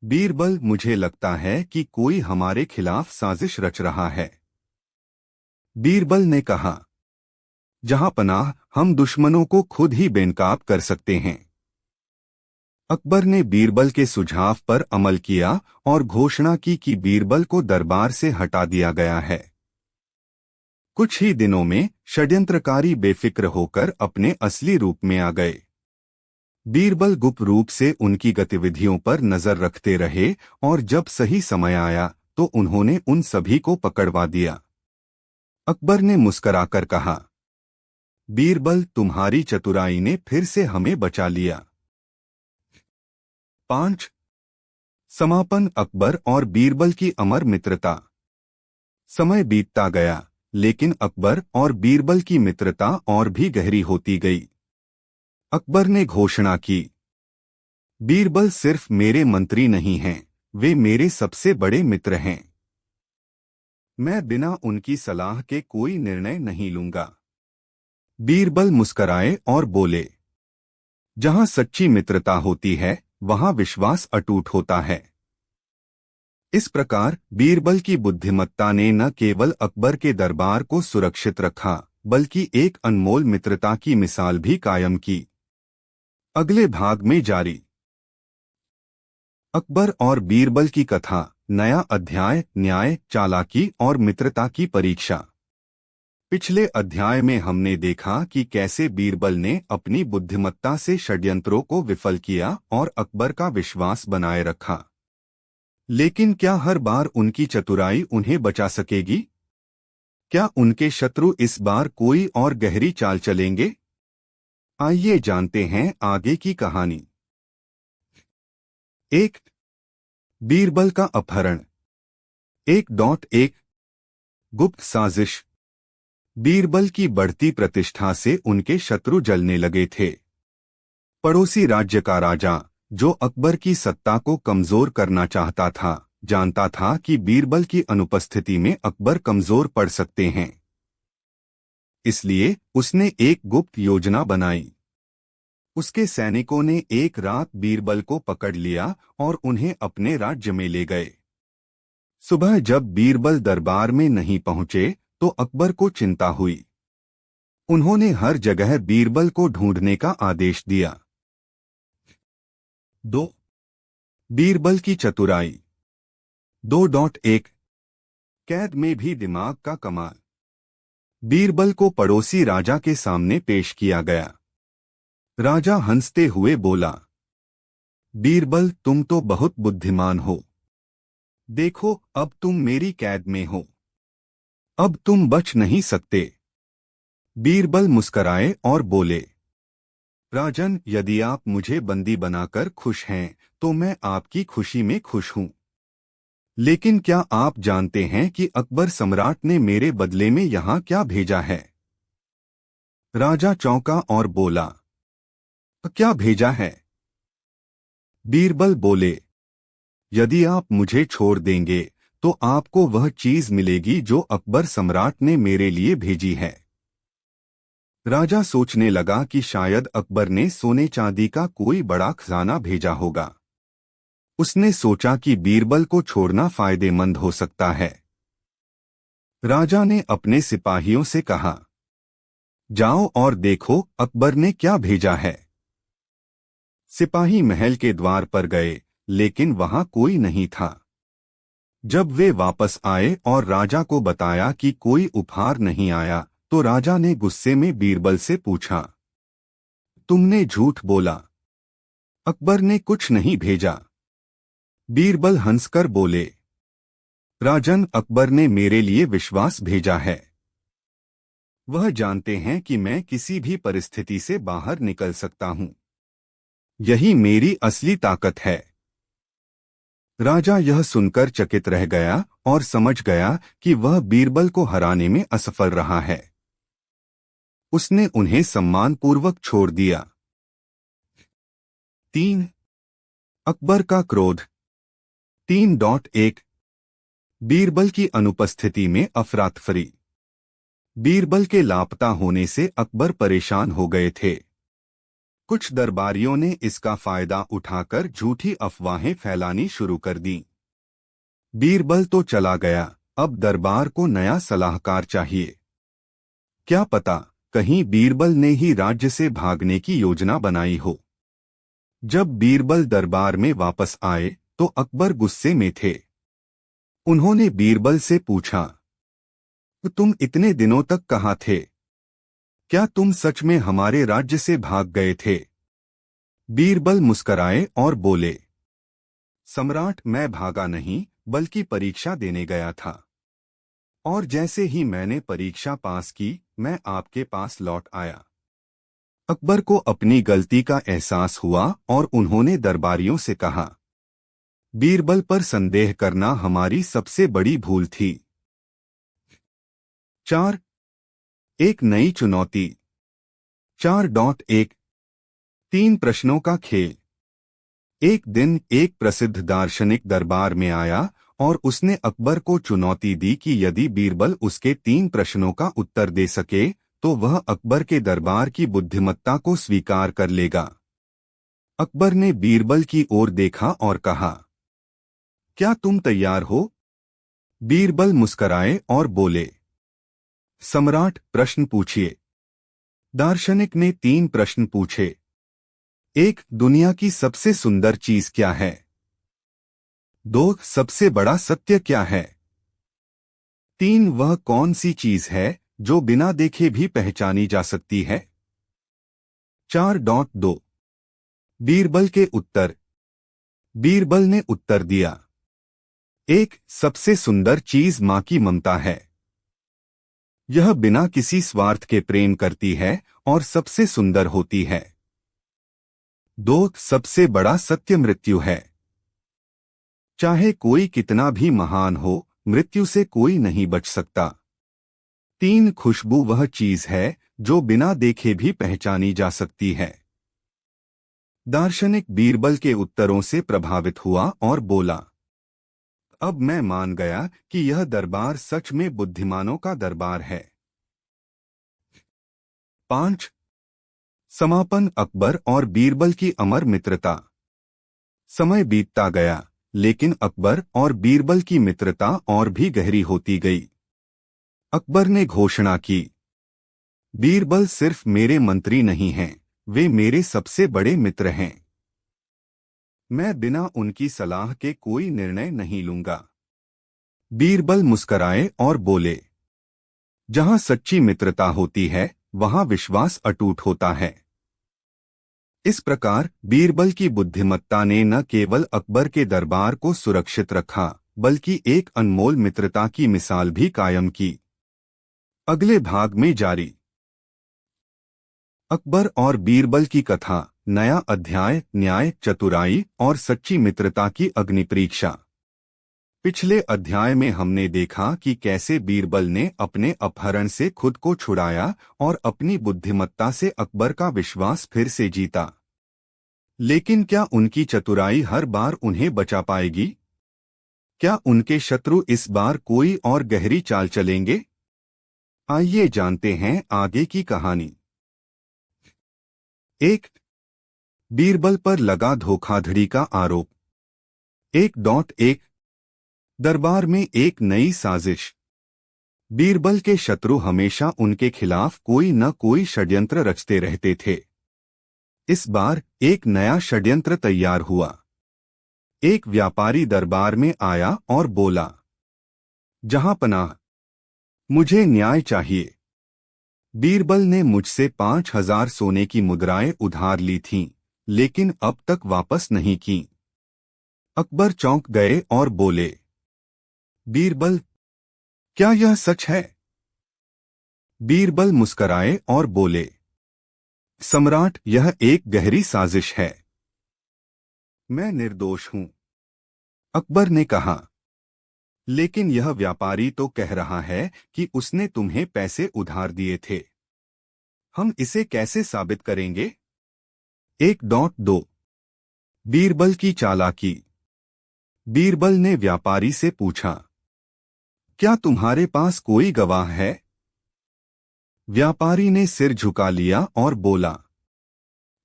बीरबल, मुझे लगता है कि कोई हमारे खिलाफ साजिश रच रहा है। बीरबल ने कहा, जहां पनाह, हम दुश्मनों को खुद ही बेनकाब कर सकते हैं। अकबर ने बीरबल के सुझाव पर अमल किया और घोषणा की कि बीरबल को दरबार से हटा दिया गया है। कुछ ही दिनों में षड्यंत्रकारी बेफिक्र होकर अपने असली रूप में आ गए। बीरबल गुप्त रूप से उनकी गतिविधियों पर नजर रखते रहे और जब सही समय आया तो उन्होंने उन सभी को पकड़वा दिया। अकबर ने मुस्कराकर कहा, बीरबल, तुम्हारी चतुराई ने फिर से हमें बचा लिया। 5 समापन। अकबर और बीरबल की अमर मित्रता। समय बीतता गया, लेकिन अकबर और बीरबल की मित्रता और भी गहरी होती गई। अकबर ने घोषणा की, बीरबल सिर्फ मेरे मंत्री नहीं हैं, वे मेरे सबसे बड़े मित्र हैं। मैं बिना उनकी सलाह के कोई निर्णय नहीं लूंगा। बीरबल मुस्कराए और बोले, जहां सच्ची मित्रता होती है वहां विश्वास अटूट होता है। इस प्रकार बीरबल की बुद्धिमत्ता ने न केवल अकबर के दरबार को सुरक्षित रखा बल्कि एक अनमोल मित्रता की मिसाल भी कायम की। अगले भाग में जारी। अकबर और बीरबल की कथा, नया अध्याय, न्याय, चालाकी और मित्रता की परीक्षा। पिछले अध्याय में हमने देखा कि कैसे बीरबल ने अपनी बुद्धिमत्ता से षड्यंत्रों को विफल किया और अकबर का विश्वास बनाए रखा। लेकिन क्या हर बार उनकी चतुराई उन्हें बचा सकेगी? क्या उनके शत्रु इस बार कोई और गहरी चाल चलेंगे? आइए जानते हैं आगे की कहानी। 1 बीरबल का अपहरण। 1.1 गुप्त साजिश। बीरबल की बढ़ती प्रतिष्ठा से उनके शत्रु जलने लगे थे। पड़ोसी राज्य का राजा, जो अकबर की सत्ता को कमजोर करना चाहता था, जानता था कि बीरबल की अनुपस्थिति में अकबर कमजोर पड़ सकते हैं। इसलिए उसने एक गुप्त योजना बनाई। उसके सैनिकों ने एक रात बीरबल को पकड़ लिया और उन्हें अपने राज्य में ले गए। सुबह जब बीरबल दरबार में नहीं पहुंचे तो अकबर को चिंता हुई। उन्होंने हर जगह बीरबल को ढूंढने का आदेश दिया। 2 बीरबल की चतुराई। 2.1 कैद में भी दिमाग का कमाल। बीरबल को पड़ोसी राजा के सामने पेश किया गया। राजा हंसते हुए बोला, बीरबल, तुम तो बहुत बुद्धिमान हो। देखो, अब तुम मेरी कैद में हो। अब तुम बच नहीं सकते। बीरबल मुस्कराए और बोले, राजन, यदि आप मुझे बंदी बनाकर खुश हैं तो मैं आपकी खुशी में खुश हूं। लेकिन क्या आप जानते हैं कि अकबर सम्राट ने मेरे बदले में यहां क्या भेजा है? राजा चौंका और बोला, क्या भेजा है? बीरबल बोले, यदि आप मुझे छोड़ देंगे तो आपको वह चीज मिलेगी जो अकबर सम्राट ने मेरे लिए भेजी है। राजा सोचने लगा कि शायद अकबर ने सोने चांदी का कोई बड़ा खजाना भेजा होगा। उसने सोचा कि बीरबल को छोड़ना फायदेमंद हो सकता है। राजा ने अपने सिपाहियों से कहा, जाओ और देखो अकबर ने क्या भेजा है। सिपाही महल के द्वार पर गए, लेकिन वहां कोई नहीं था। जब वे वापस आए और राजा को बताया कि कोई उपहार नहीं आया, तो राजा ने गुस्से में बीरबल से पूछा, तुमने झूठ बोला। अकबर ने कुछ नहीं भेजा। बीरबल हंसकर बोले, राजन, अकबर ने मेरे लिए विश्वास भेजा है। वह जानते हैं कि मैं किसी भी परिस्थिति से बाहर निकल सकता हूं। यही मेरी असली ताकत है। राजा यह सुनकर चकित रह गया और समझ गया कि वह बीरबल को हराने में असफल रहा है। उसने उन्हें सम्मानपूर्वक छोड़ दिया। 3 अकबर का क्रोध। 3.1 बीरबल की अनुपस्थिति में अफरातफरी। बीरबल के लापता होने से अकबर परेशान हो गए थे। कुछ दरबारियों ने इसका फायदा उठाकर झूठी अफवाहें फैलानी शुरू कर दी। बीरबल तो चला गया, अब दरबार को नया सलाहकार चाहिए। क्या पता कहीं बीरबल ने ही राज्य से भागने की योजना बनाई हो। जब बीरबल दरबार में वापस आए तो अकबर गुस्से में थे। उन्होंने बीरबल से पूछा, तुम इतने दिनों तक कहाँ थे? क्या तुम सच में हमारे राज्य से भाग गए थे? बीरबल मुस्कराए और बोले, सम्राट, मैं भागा नहीं बल्कि परीक्षा देने गया था। और जैसे ही मैंने परीक्षा पास की, मैं आपके पास लौट आया। अकबर को अपनी गलती का एहसास हुआ और उन्होंने दरबारियों से कहा, बीरबल पर संदेह करना हमारी सबसे बड़ी भूल थी। 4 एक नई चुनौती। 4.1 3 प्रश्नों का खेल। एक दिन एक प्रसिद्ध दार्शनिक दरबार में आया और उसने अकबर को चुनौती दी कि यदि बीरबल उसके 3 प्रश्नों का उत्तर दे सके तो वह अकबर के दरबार की बुद्धिमत्ता को स्वीकार कर लेगा। अकबर ने बीरबल की ओर देखा और कहा, क्या तुम तैयार हो? बीरबल मुस्कराए और बोले, सम्राट, प्रश्न पूछिए। दार्शनिक ने 3 प्रश्न पूछे। 1 दुनिया की सबसे सुंदर चीज क्या है? 2 सबसे बड़ा सत्य क्या है? 3 वह कौन सी चीज है जो बिना देखे भी पहचानी जा सकती है? 4.2 बीरबल के उत्तर। बीरबल ने उत्तर दिया, 1 सबसे सुंदर चीज मां की ममता है। यह बिना किसी स्वार्थ के प्रेम करती है और सबसे सुंदर होती है। 2 सबसे बड़ा सत्य मृत्यु है। चाहे कोई कितना भी महान हो, मृत्यु से कोई नहीं बच सकता। 3 खुशबू वह चीज है जो बिना देखे भी पहचानी जा सकती है। दार्शनिक बीरबल के उत्तरों से प्रभावित हुआ और बोला, अब मैं मान गया कि यह दरबार सच में बुद्धिमानों का दरबार है। 5 समापन अकबर और बीरबल की अमर मित्रता। समय बीतता गया, लेकिन अकबर और बीरबल की मित्रता और भी गहरी होती गई। अकबर ने घोषणा की, बीरबल सिर्फ मेरे मंत्री नहीं हैं, वे मेरे सबसे बड़े मित्र हैं। मैं बिना उनकी सलाह के कोई निर्णय नहीं लूंगा। बीरबल मुस्कराए और बोले, जहां सच्ची मित्रता होती है, वहां विश्वास अटूट होता है। इस प्रकार बीरबल की बुद्धिमत्ता ने न केवल अकबर के दरबार को सुरक्षित रखा, बल्कि एक अनमोल मित्रता की मिसाल भी कायम की। अगले भाग में जारी। अकबर और बीरबल की कथा, नया अध्याय, न्याय, चतुराई और सच्ची मित्रता की अग्निपरीक्षा। पिछले अध्याय में हमने देखा कि कैसे बीरबल ने अपने अपहरण से खुद को छुड़ाया और अपनी बुद्धिमत्ता से अकबर का विश्वास फिर से जीता। लेकिन क्या उनकी चतुराई हर बार उन्हें बचा पाएगी? क्या उनके शत्रु इस बार कोई और गहरी चाल चलेंगे? आइए जानते हैं आगे की कहानी। 1 बीरबल पर लगा धोखाधड़ी का आरोप। 1.1 दरबार में एक नई साजिश। बीरबल के शत्रु हमेशा उनके खिलाफ कोई न कोई षड्यंत्र रचते रहते थे। इस बार एक नया षड्यंत्र तैयार हुआ। एक व्यापारी दरबार में आया और बोला, जहांपनाह, मुझे न्याय चाहिए। बीरबल ने मुझसे 5,000 सोने की मुद्राएं उधार ली थीं, लेकिन अब तक वापस नहीं की। अकबर चौंक गए और बोले, बीरबल, क्या यह सच है? बीरबल मुस्कराए और बोले, सम्राट, यह एक गहरी साजिश है। मैं निर्दोष हूं। अकबर ने कहा, लेकिन यह व्यापारी तो कह रहा है कि उसने तुम्हें पैसे उधार दिए थे। हम इसे कैसे साबित करेंगे? 1.2 बीरबल की चालाकी। बीरबल ने व्यापारी से पूछा, क्या तुम्हारे पास कोई गवाह है? व्यापारी ने सिर झुका लिया और बोला,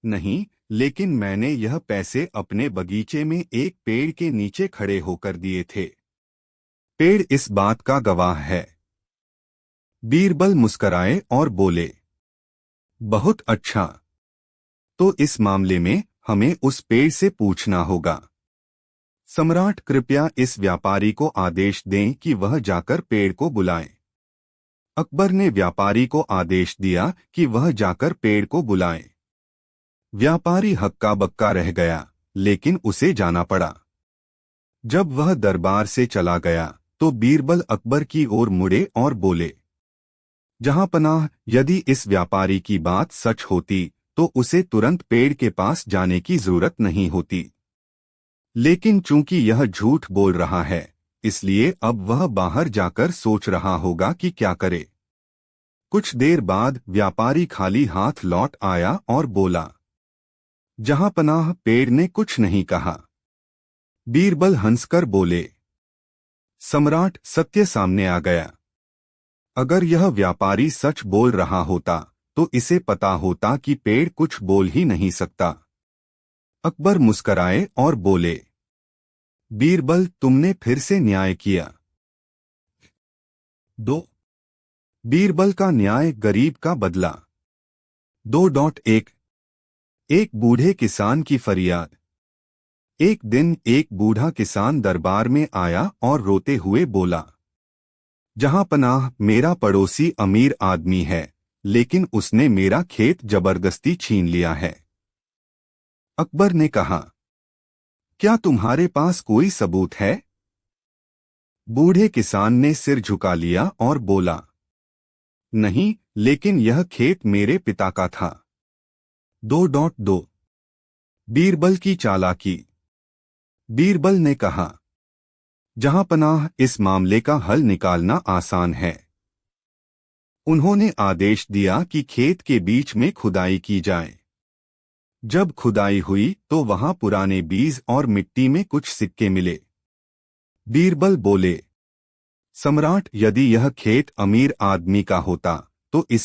नहीं, लेकिन मैंने यह पैसे अपने बगीचे में एक पेड़ के नीचे खड़े होकर दिए थे। पेड़ इस बात का गवाह है। बीरबल मुस्कराए और बोले, बहुत अच्छा। तो इस मामले में हमें उस पेड़ से पूछना होगा। सम्राट, कृपया इस व्यापारी को आदेश दें कि वह जाकर पेड़ को बुलाए। अकबर ने व्यापारी को आदेश दिया कि वह जाकर पेड़ को बुलाए। व्यापारी हक्का बक्का रह गया, लेकिन उसे जाना पड़ा। जब वह दरबार से चला गया तो बीरबल अकबर की ओर मुड़े और बोले, जहांपनाह, यदि इस व्यापारी की बात सच होती तो उसे तुरंत पेड़ के पास जाने की जरूरत नहीं होती। लेकिन चूंकि यह झूठ बोल रहा है, इसलिए अब वह बाहर जाकर सोच रहा होगा कि क्या करे। कुछ देर बाद व्यापारी खाली हाथ लौट आया और बोला, जहांपनाह, पेड़ ने कुछ नहीं कहा। बीरबल हंसकर बोले, सम्राट, सत्य सामने आ गया। अगर यह व्यापारी सच बोल रहा होता तो इसे पता होता कि पेड़ कुछ बोल ही नहीं सकता। अकबर मुस्कराए और बोले, बीरबल, तुमने फिर से न्याय किया। 2 बीरबल का न्याय, गरीब का बदला। 2.1 एक बूढ़े किसान की फरियाद। एक दिन एक बूढ़ा किसान दरबार में आया और रोते हुए बोला, जहांपनाह, मेरा पड़ोसी अमीर आदमी है, लेकिन उसने मेरा खेत जबरदस्ती छीन लिया है। अकबर ने कहा, क्या तुम्हारे पास कोई सबूत है? बूढ़े किसान ने सिर झुका लिया और बोला, नहीं, लेकिन यह खेत मेरे पिता का था। 2.2 बीरबल की चालाकी। बीरबल ने कहा, जहांपनाह, इस मामले का हल निकालना आसान है। उन्होंने आदेश दिया कि खेत के बीच में खुदाई की जाए। जब खुदाई हुई तो वहां पुराने बीज और मिट्टी में कुछ सिक्के मिले। बीरबल बोले, सम्राट, यदि यह खेत अमीर आदमी का होता तो इस